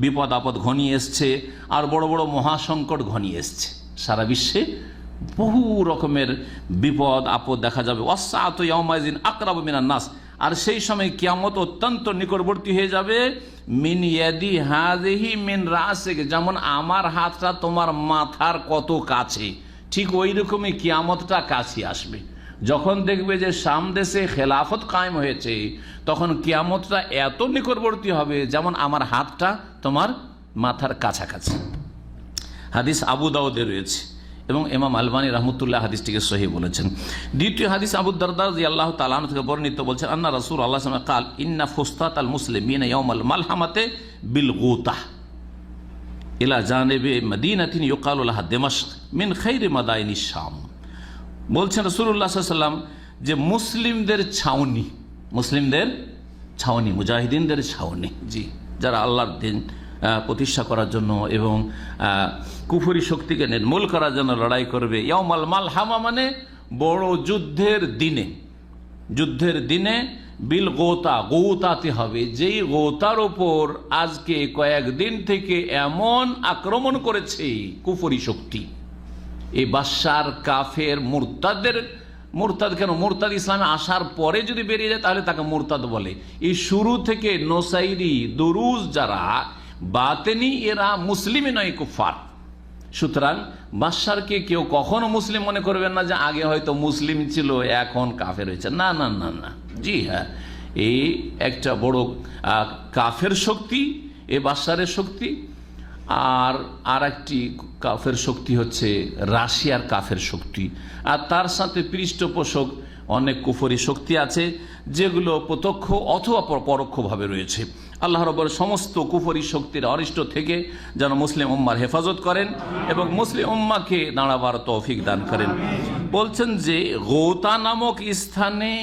বিপদ আপদ ঘনিয়ে এসছে, আর বড় বড় মহাসংকট ঘনিয়ে এসছে। সারা বিশ্বে বহু রকমের বিপদ আপদ দেখা যাবে। ওয়াসসাআতু ইয়াউমাইযিন আকরাবু মিনান নাস, আর সেই সময় কিয়ামত অত্যন্ত নিকটবর্তী হয়ে যাবে। মিন ইয়াদি হাযিহি মিন রাসিক, যেমন আমার হাতটা তোমার মাথার কত কাছে, ঠিক ওই রকমই কিয়ামতটা কাছে আসবে। যখন দেখবে যে শাম দেশে খেলাফত কায়েম হয়েছে, তখন কিয়ামতটা এত নিকটবর্তী হবে যেমন আমার হাতটা তোমার মাথার কাছাকাছি। হাদিস আবু দাউদে রয়েছে এবং ইমাম আলবানী রহমতুল্লাহ হাদিসটিকে সহিহ বলেছেন। দ্বিতীয় হাদিস আবু দারদা রাদিয়াল্লাহু তাআলা আনহু থেকে বর্ণিত, বলছেন, আন্না রাসূলুল্লাহ সাল্লাল্লাহু আলাইহি ওয়াসাল্লাম قال ইন্না ফুসতাতাল মুসলিমিনা ইয়াউমাল মালহামাতি বিল গুতাহ ইলা জানিবি মদিনাতিন ইউকালু লাহা দিমাশক মিন খায়রি মাদাইনিশ শাম। বলছেন রাসূলুল্লাহ সাল্লাল্লাহু আলাইহি ওয়াসাল্লাম যে মুসলিমদের ছাউনি, মুজাহিদিনদের ছাউনি, জি, যারা আল্লাহর দ্বীন প্রতিষ্ঠা করার জন্য এবং কুফরি শক্তিকে নির্মূল করার জন্য লড়াই করবে। ইয়াউমাল মালহামা মানে বড় যুদ্ধের দিনে বিল গৌতাতে হবে, যেই গৌতার ওপর আজকে কয়েকদিন থেকে এমন আক্রমণ করেছে কুফরি শক্তি। এই বাশার কাফের মুরতাদ কেন? মুরতাদ ইসলামে আসার পরে যদি বেরিয়ে যায় তাহলে তাকে মুরতাদ বলে। এই শুরু থেকে নোসাইরি, দুরুজ যারা বাতেনি, এরা মুসলিমই নয়, কুফার। সুতরাং বাশারকে কেউ কখনো মুসলিম মনে করবেন না যে আগে হয়তো মুসলিম ছিল এখন কাফের হয়েছে। না না না না, জি হ্যাঁ, এই একটা বড় কাফের শক্তি, এ বাশারের শক্তি। আর একটি কাফের শক্তি হচ্ছে রাশিয়ার কাফের শক্তি। আর তার সাথে পৃষ্ঠপোষক অনেক কুফরি শক্তি আছে, যেগুলো প্রত্যক্ষ অথবা পরোক্ষভাবে রয়েছে। আল্লাহ রাব্বুল সমস্ত কুফরি শক্তির অরিষ্ট থেকে যেন মুসলিম উম্মার হেফাজত করেন এবং মুসলিম উম্মাকে দাঁড়াবার তৌফিক দান করেন। বলছেন যে গৌতা নামক স্থানে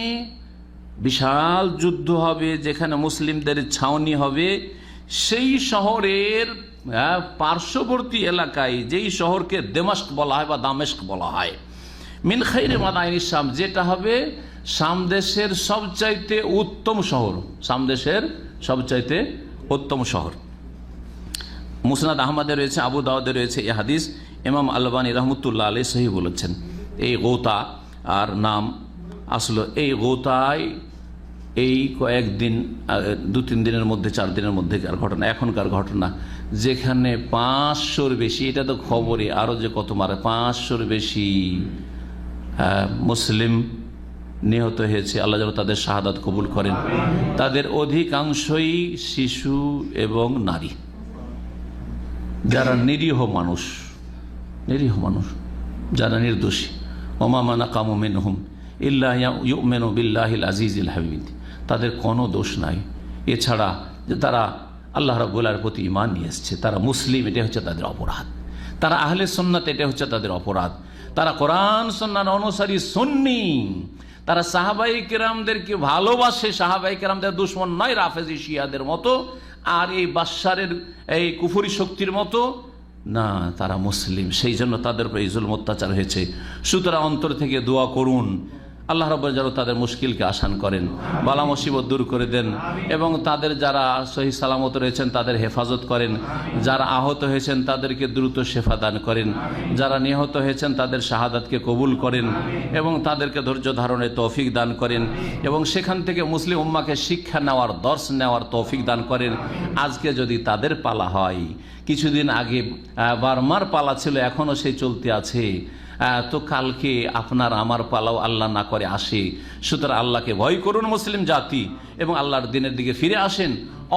বিশাল যুদ্ধ হবে, যেখানে মুসলিমদের ছাউনি হবে, সেই শহরের পার্শ্ববর্তী এলাকায়, যেই শহরকে দেমাস্ক বলা হয় বা দামেস্ক বলা হয়, মিন খাইরে মাদাইনিস শাম, যেটা হবে শাম দেশের সবচাইতে উত্তম শহর, শাম দেশের সবচাইতে উত্তম শহর। মুসনাদ আহমদে রয়েছে, আবু দাউদে রয়েছে এই হাদিস। ইমাম আলবানী রহমতুল্লাহ আলাইহি সহিহ বলেছেন। এই গোতা আর নাম আসলো, এই গোতায় এই কয়েকদিন, 2-3 দিনের মধ্যে, 4 দিনের মধ্যেকার ঘটনা, এখনকার ঘটনা, যেখানে 500-র বেশি, এটা তো খবরে আরও যে কত মারে, 500-র বেশি মুসলিম নিহত হয়েছে। আল্লাহ যেন তাদের শাহাদাত কবুল করেন। তাদের অধিকাংশই শিশু এবং নারী, যারা নিরীহ মানুষ, যারা নির্দোষী। ওমা মানাকামু মিনহুম ইল্লা ইউমিনু বিল্লাহিল আজিজিল হামিদ, তাদের কোনো দোষ নাই এছাড়া যে তারা আল্লাহ রাব্বুল আলামিনের প্রতি ঈমান নিয়ে এসেছে, তারা মুসলিম, এটা হচ্ছে তাদের অপরাধ। তারা আহলে সুন্নাত, এটা হচ্ছে তাদের অপরাধ। তারা কোরআন সুন্নাহর অনুসারী সুন্নি, তারা সাহাবাই কেরামদেরকে ভালোবাসে, সাহাবাই কেরামদের দুশমন নয় রাফেজি শিয়াদের মতো, আর এই বাশারের এই কুফরি শক্তির মতো না, তারা মুসলিম। সেই জন্য তাদের উপর এই জুলম অত্যাচার হয়েছে। সুতরাং অন্তর থেকে দোয়া করুন, আল্লাহ রাব্বুল যেন তাদের মুশকিলকে আসান করেন, বালা মুসিবত দূর করে দেন, এবং তাদের যারা সহি সালামত রয়েছেন তাদের হেফাজত করেন, যারা আহত হয়েছেন তাদেরকে দ্রুত শেফা দান করেন, যারা নিহত হয়েছেন তাদের শাহাদাতকে কবুল করেন, এবং তাদেরকে ধৈর্য ধারণের তৌফিক দান করেন, এবং সেখান থেকে মুসলিম উম্মাকে শিক্ষা নেওয়ার, দর্শ নেওয়ার তৌফিক দান করেন। আজকে যদি তাদের পালা হয়, কিছুদিন আগে বার্মার পালা ছিল, এখনও সেই চলতে আছে, তো কালকে আপনার আমার পালাও আল্লাহ না করে আসে। সুতরাং আল্লাহকে ভয় করুন মুসলিম জাতি, এবং আল্লাহর দিনের দিকে ফিরে আসেন।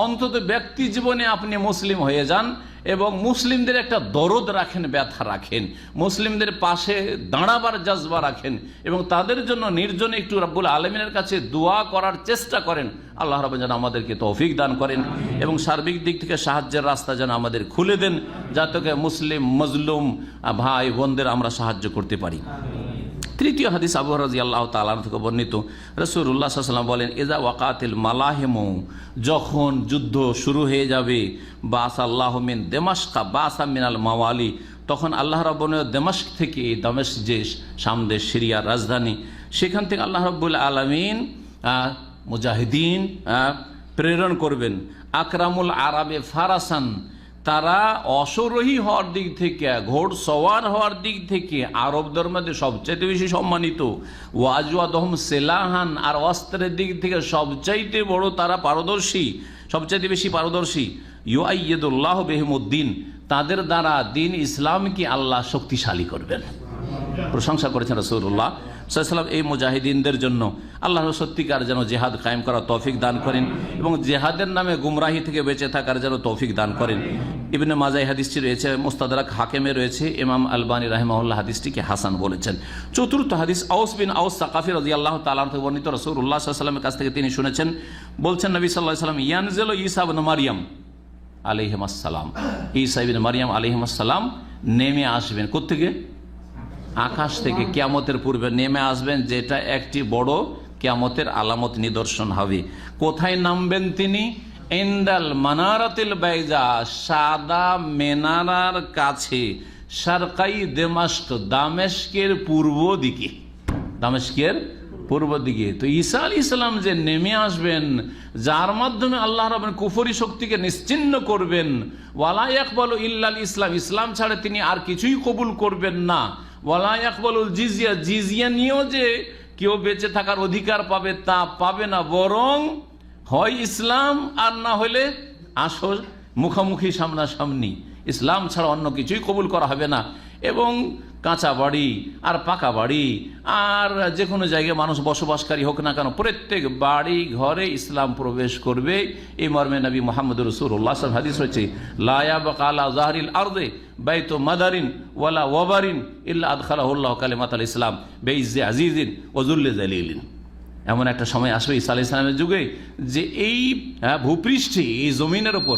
অন্তত ব্যক্তি জীবনে আপনি মুসলিম হয়ে যান, এবং মুসলিমদের একটা দরদ রাখেন, ব্যথা রাখেন, মুসলিমদের পাশে দাঁড়াবার জজবা রাখেন, এবং তাদের জন্য নির্জনে একটু রব্বুল আলমিনের কাছে দোয়া করার চেষ্টা করেন। আল্লাহ রাব্বুল যেন আমাদেরকে তৌফিক দান করেন, এবং সার্বিক দিক থেকে সাহায্যের রাস্তা যেন আমাদের খুলে দেন, যাতে মুসলিম মজলুম ভাই বোনদের আমরা সাহায্য করতে পারি। তৃতীয় হাদিস আবু হুরায়রা রাদিয়াল্লাহু তাআলা থেকে বর্ণিত, রাসূলুল্লাহ সাল্লাল্লাহু আলাইহি ওয়াসাল্লাম বলেন, ইজা ওয়াকাতিল মালাহিমু, যখন যুদ্ধ শুরু হয়ে যাবে, বাসাল্লাহু মিন দামাশকা বাসা মিনাল মাওয়ালি, তখন আল্লাহ রাব্বুল দামাশক থেকে, দামেস্ক যে শাম দেশ সিরিয়ার রাজধানী, সেখান থেকে আল্লাহ রাব্বুল আলামিন মুজাহিদিন প্রেরণ করবেন। আকরামুল আরাবে ফারাসান, তারা অশ্বারোহী হওয়ার দিক থেকে, ঘোড়সওয়ার হওয়ার দিক থেকে আরবদের মধ্যে সবচাইতে বেশি সম্মানিত। ওয়াজওয়াদহুম সেলাহান, আর অস্ত্রের দিক থেকে সবচাইতে বড় তারা পারদর্শী, সবচাইতে বেশি পারদর্শী। ইউআইয়িদুল্লাহ বিহিমুদ্দিন, তাদের দ্বারা দিন ইসলামকে আল্লাহ শক্তিশালী করবেন। প্রশংসা করেছেন রাসূলুল্লাহ সাল্লাল্লাহু আলাইহি ওয়াসাল্লাম এই মুজাহিদিনদের জন্য। আল্লাহ সত্যিকার যেন জিহাদ কায়েম করার তৌফিক দান করেন, এবং জিহাদের নামে গুমরাহি থেকে বেঁচে থাকার যেন তৌফিক দান করেন। ইবনে মাজাহ হাদিসটি রয়েছে, মুস্তাদরাক হাকিমে রয়েছে, ইমাম আলবানী রাহিমাহুল্লাহ হাদিসটিকে হাসান বলেছেন। চতুর্থ হাদিস আউস বিন আউস সাকাফি রাদিয়াল্লাহু তাআলা থেকে বর্ণিত, রাসূলুল্লাহ সাল্লাল্লাহু আলাইহি ওয়াসাল্লামের কাছ থেকে তিনি শুনেছেন, বলছেন নবী সাল্লাল্লাহু আলাইহি ওয়াসাল্লাম, ইয়ানজিলু ঈসা ইবনে মারইয়াম আলাইহিস সালাম, ঈসা ইবনে মারইয়াম আলাইহিস সালাম নেমে আসবেন। কোত্থেকে? আকাশ থেকে, কিয়ামতের পূর্বে নেমে আসবেন, যেটা একটি বড় কিয়ামতের আলামত, নিদর্শন হবে। কোথায় নামবেন তিনি? ইনদাল মানারাতিল বাইজা, সাদা মেনারার কাছে, শারকাই দামেস্ক, দামেস্কের পূর্ব দিকে, দামেস্কের পূর্ব দিকে। তো ঈসা আলাইহিস সালাম যে নেমে আসবেন, যার মাধ্যমে আল্লাহ রাব্বুল কুফরি শক্তিকে নিশ্চিহ্ন করবেন, ওয়ালা ইয়াকবালু ইল্লাল ইসলাম, ইসলাম ছাড়া তিনি আর কিছুই কবুল করবেন না। ওয়ালা ইয়াকবালুল জিজিয়া, জিজিয়া নিয়েও যে কেউ বেঁচে থাকার অধিকার পাবে তা পাবে না, বরং হয় ইসলাম আর না হলে আসল মুখোমুখি সামনাসামনি, ইসলাম ছাড়া অন্য কিছুই কবুল করা হবে না। এবং কাঁচা বাড়ি আর পাকা বাড়ি আর যে কোনো জায়গায় মানুষ বসবাসকারী হোক না কেন, প্রত্যেক বাড়ি ঘরে ইসলাম প্রবেশ করবে। এই মর্মে নবী মুহাম্মদ রাসূলুল্লাহ সাল্লাল্লাহু আলাইহি ওয়াসাল্লাম হাদিস হয়েছে, লা ইয়াবকা আলা যাহরিল আরদি বাইতু মাদারিন ওয়ালা ওয়াবারিন ইল্লা আদখালাহুল্লাহু কালিমাতাল ইসলাম বিইজ্জি আজিজিন ওয়া যুল্লি যালিলিন। এমন একটা সময় আসবে ঈসা আলাইহিস সালামের যুগে, যে এই ভূপৃষ্ঠে, এই জমিনের ওপর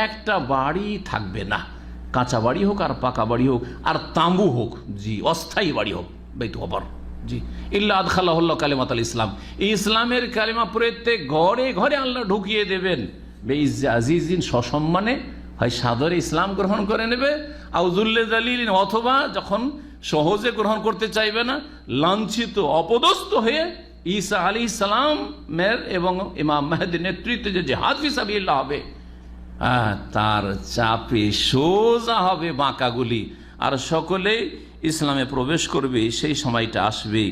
একটা বাড়ি থাকবে না, কাঁচা বাড়ি হোক আর পাকা বাড়ি হোক আর তাঁবু হোক, জি অস্থায়ী বাড়ি হোক, বাইতু ওয়াবার, জি, ইল্লা আদখালাহুল্লাহ কালিমাতুল ইসলাম, এই ইসলামের কালিমা প্রত্যেক ঘরে ঘরে আল্লাহ ঢুকিয়ে দেবেন। বেইজ্জা আজিজিন, সসম্মানে, হয় সাদরে ইসলাম গ্রহণ করে নেবে, আউজুল্লে জালিলিন, অথবা যখন সহজে গ্রহণ করতে চাইবে না, লাঞ্ছিত অপদস্থ হয়ে ঈসা আলাইহিস সালামের এবং ইমাম মেহেদীর নেতৃত্বে যে জিহাদ ফি সাবিলিল্লাহ হবে, তার চাপে সোজা হবে বাঁকাগুলি, আর সকলেই ইসলামে প্রবেশ করবে। সেই সময়টা আসবে।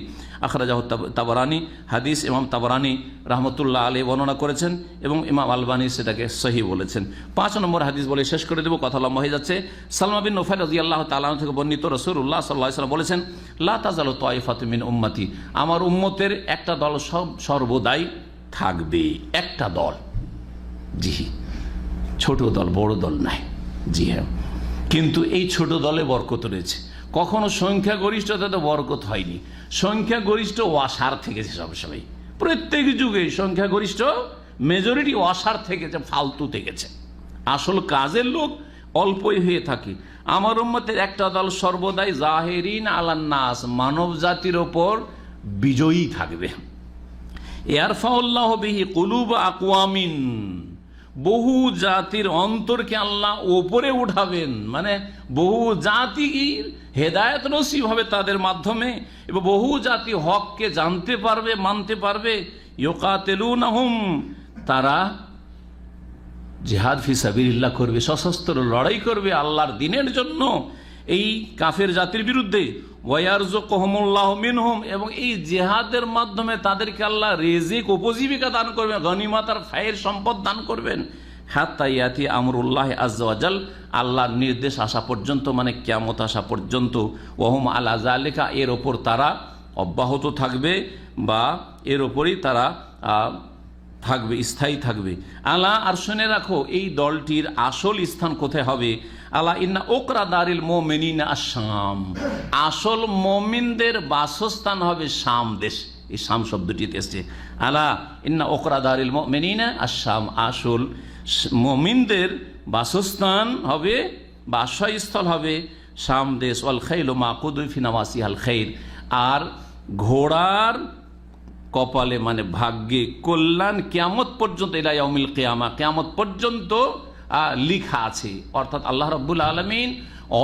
আখরাজাহু তাবরানী, হাদিস ইমাম তাবরানী রহমতুল্লাহ আলাইহি বর্ণনা করেছেন এবং ইমাম আলবানী সেটাকে সহি বলেছেন। 5 নম্বর হাদিস বলে শেষ করে দেব, কথা লম্বা হয়ে যাচ্ছে। সালমা বিন নৌফাল রাদিয়াল্লাহু তাআলা আনহু থেকে বর্ণিত, রাসূলুল্লাহ সাল্লাল্লাহু আলাইহি ওয়াসাল্লাম বলেছেন, লা তাজালু তায়ফাতুম মিন উম্মতি, আমার উম্মতের একটা দল সর্বদাই থাকবে, একটা দল। জি, ছোট দল, বড় দল নাই। জি হ্যাঁ, কিন্তু এই ছোট দলে বরকত রয়েছে। কখনো সংখ্যাগরিষ্ঠতাতে বরকত হয়নি, সংখ্যাগরিষ্ঠ ওয়াসার থেকেছে সবসময়। প্রত্যেক যুগে সংখ্যাগরিষ্ঠ মেজরিটি ওয়াসার থেকেছে, ফালতু থেকেছে। আসল কাজের লোক অল্পই হয়ে থাকে। আমার উম্মতের একটা দল সর্বদাই জাহিরিন আলান নাস, মানব জাতির ওপর বিজয়ী থাকবে। ইয়ারফাউল্লাহু বিহি কুলুব আকওয়ামিন, বহু জাতির অন্তরকে আল্লাহ ওপরে উঠাবেন, মানে বহু জাতির হেদায়েত নসিব হবে তাদের মাধ্যমে, এবং বহু জাতি হককে জানতে পারবে, মানতে পারবে। ইউকাতিলুনাহুম, তারা জিহাদ ফি সাবিলিল্লাহ করবে, সশস্ত্র লড়াই করবে আল্লাহর দ্বীনের জন্য এই কাফের জাতির বিরুদ্ধে। ওয়ারযুকুহুমুল্লাহু মিনহুম, এবং এই জিহাদের মাধ্যমে তাদেরকে আল্লাহ রিজিক, উপজীবিকা দান করবেন, গনিমত আর ফায়ের সম্পদ দান করবেন। হাত্তা ইয়াতি আমরুল্লাহ আযজা ওয়া জাল, আল্লাহর নির্দেশ আসা পর্যন্ত, মানে কিয়ামত আসা পর্যন্ত। ওয়াহুম আলা যালিকা, এর ওপর তারা অব্যাহত থাকবে, বা এর ওপরই তারা থাকবে, স্থায়ী থাকবে। আলা, আর শুনে রাখো এই দলটির আসল স্থান কোথায় হবে। আলা ইন্না ওকরা দারিল মুমিনিনা আশ-শাম, আসল মুমিনদের বাসস্থান হবে শাম দেশ। এই শাম শব্দটিতে এসেছে। আলা ইন্না ওকরা দারিল মুমিনিনা আশ-শাম, আসল মুমিনদের বাসস্থান হবে, বা আশ্রয়স্থল হবে শাম দেশ। ওয়াল খাইলু মাকুদু ফি নাওয়াসিহাল খাইর, আর ঘোড়ার কপালে, মানে ভাগ্যে কল্যাণ কিয়ামত পর্যন্ত, ইলা ইয়াউমিল কিয়ামা, কিয়ামত পর্যন্ত লিখা আছে। অর্থাৎ আল্লাহ রাব্বুল আলামিন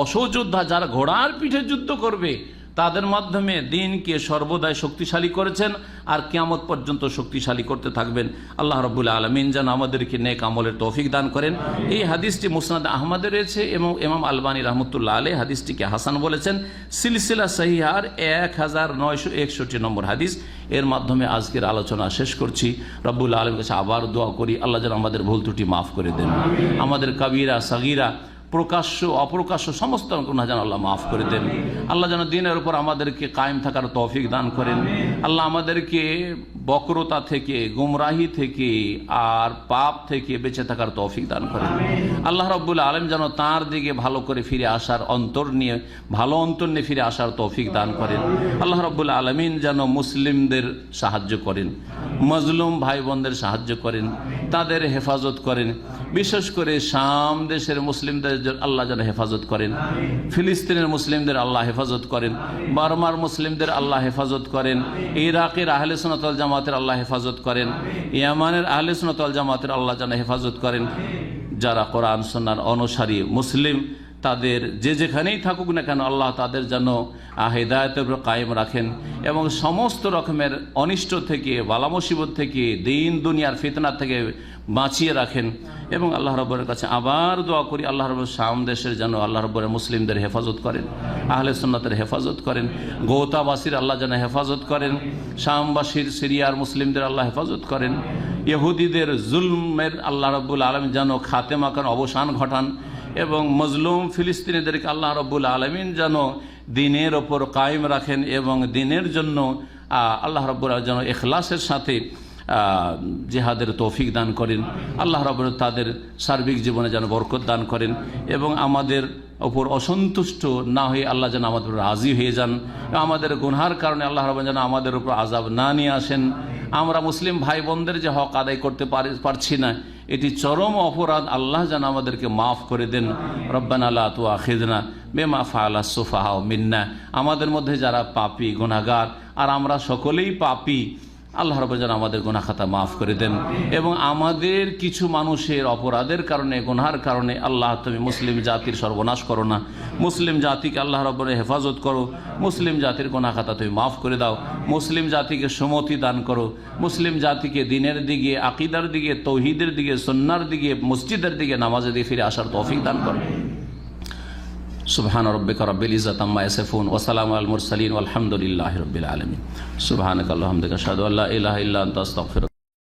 অসযোদ্ধা, যারা ঘোড়ার পিঠে যুদ্ধ করবে, তাদের মাধ্যমে দিনকে সর্বদাই শক্তিশালী করেছেন, আর কিয়ামত পর্যন্ত শক্তিশালী করতে থাকবেন। আল্লাহ রাব্বুল আলামিন যেন আমাদেরকে নেক আমলের তৌফিক দান করেন। এই হাদিসটি মুসনাদ আহমদে রয়েছে এবং ইমাম আলবানী রহমতুল্লাহ আলাইহি হাদিসটিকে হাসান বলেছেন। সিলসিলা সহিহার 1961 নম্বর হাদিস। এর মাধ্যমে আজকের আলোচনা শেষ করছি। রব্বুল আলামিনের কাছে আবার দোয়া করি, আল্লাহ যেন আমাদের ভুল ত্রুটি মাফ করে দেন, আমাদের কাবিরা সাগীরা, প্রকাশ্য অপ্রকাশ্য সমস্ত গুনাহ যেন আল্লাহ মাফ করে দেন। আল্লাহ যেন দ্বীনের উপর আমাদেরকে কায়েম থাকার তৌফিক দান করেন। আল্লাহ আমাদেরকে বক্রতা থেকে, গুমরাহি থেকে, আর পাপ থেকে বেঁচে থাকার তৌফিক দান করেন। আল্লাহ রাব্বুল আলামিন যেন তার দিকে ভালো করে ফিরে আসার, অন্তর নিয়ে, ভালো অন্তর নিয়ে ফিরে আসার তৌফিক দান করেন। আল্লাহ রাব্বুল আলামিন যেন মুসলিমদের সাহায্য করেন, মজলুম ভাই বোনদের সাহায্য করেন, তাদের হেফাজত করেন। বিশেষ করে শাম দেশের মুসলিমদের আল্লাহ যেন হেফাজত করেন, ফিলিস্তিনের মুসলিমদের আল্লাহ হেফাজত করেন, বার্মার মুসলিমদের আল্লাহ হেফাজত করেন, ইরাকের আহলে সুন্নাত ওয়াল জামাতের আল্লাহ হেফাজত করেন, ইয়ামানের আহলে সুন্নাত ওয়াল জামাতের আল্লাহ যেন হেফাজত করেন। যারা কোরআন সুন্নাহর অনুসারী মুসলিম, তাদের যে যেখানেই থাকুক না কেন, আল্লাহ তাদের যেন হেদায়েতের উপর কায়েম রাখেন, এবং সমস্ত রকমের অনিষ্ট থেকে, বালা মুসিবত থেকে, দিন দুনিয়ার ফিতনা থেকে বাঁচিয়ে রাখেন। এবং আল্লাহ রাব্বুর কাছে আবার দোয়া করি, আল্লাহ রাব্বুর শাম দেশের যেন আল্লাহ রাব্বুর মুসলিমদের হেফাজত করেন, আহলে সুন্নাতের হেফাজত করেন, গৌতাবাসীর আল্লাহ যেন হেফাজত করেন, শামবাসীর, সিরিয়ার মুসলিমদের আল্লাহ হেফাজত করেন, ইহুদিদের জুলমের আল্লাহ রাব্বুল আলামিন যেন খাতেমা করেন, অবসান ঘটান, এবং মজলুম ফিলিস্তিনিদেরকে আল্লাহ রাব্বুল আলামিন যেন দ্বীনের ওপর কায়েম রাখেন, এবং দ্বীনের জন্য আল্লাহ রাব্বুল আলামিন যেন ইখলাসের সাথে জিহাদের তৌফিক দান করেন। আল্লাহ রাব্বুল তাদের সার্বিক জীবনে যেন বরকত দান করেন, এবং আমাদের ওপর অসন্তুষ্ট না হয়ে আল্লাহ যেন আমাদের রাজি হয়ে যান। আমাদের গুনহার কারণে আল্লাহ রাব্বুল যেন আমাদের উপর আযাব না নিয়ে আসেন। আমরা মুসলিম ভাই বোনদের যে হক আদায় করতে পারছি না, এটি চরম অপরাধ। আল্লাহ যেন আমাদেরকে মাফ করে দেন। রব্বানা লা তুআখিযনা বিমা ফাআলা সুফাহা মিন্না, আমাদের মধ্যে যারা পাপী গুনাহগার আর আমরা সকলেই পাপী। আল্লাহ রাব্বুল যেন আমাদের গুনাহ খাতা মাফ করে দেন এবং আমাদের কিছু মানুষের অপরাধের কারণে, গুনাহের কারণে আল্লাহ তুমি মুসলিম জাতির সর্বনাশ করো না। মুসলিম জাতিকে আল্লাহ রাব্বুল হেফাজত করো। মুসলিম জাতির গুনাহ খাতা তুমি মাফ করে দাও। মুসলিম জাতিকে সুমতি দান করো। মুসলিম জাতিকে দিনের দিকে, আকীদার দিকে, তৌহিদের দিকে, সুন্নাহর দিকে, মসজিদের দিকে, নামাজের দিকে ফিরে আসার তৌফিক দান করো। সুবহান রাব্বিকা রাব্বিল ইজ্জাতি আম্মা ইয়াসিফুন ওয়া সালামুন আলাল মুরসালিন ওয়ালহামদুলিল্লাহি রাব্বিল আলামিন। সুবহানাকা আল্লাহুম্মা ওয়া বিহামদিকা আশহাদু আল্লা ইলাহা ইল্লা আনতা আস্তাগফিরুকা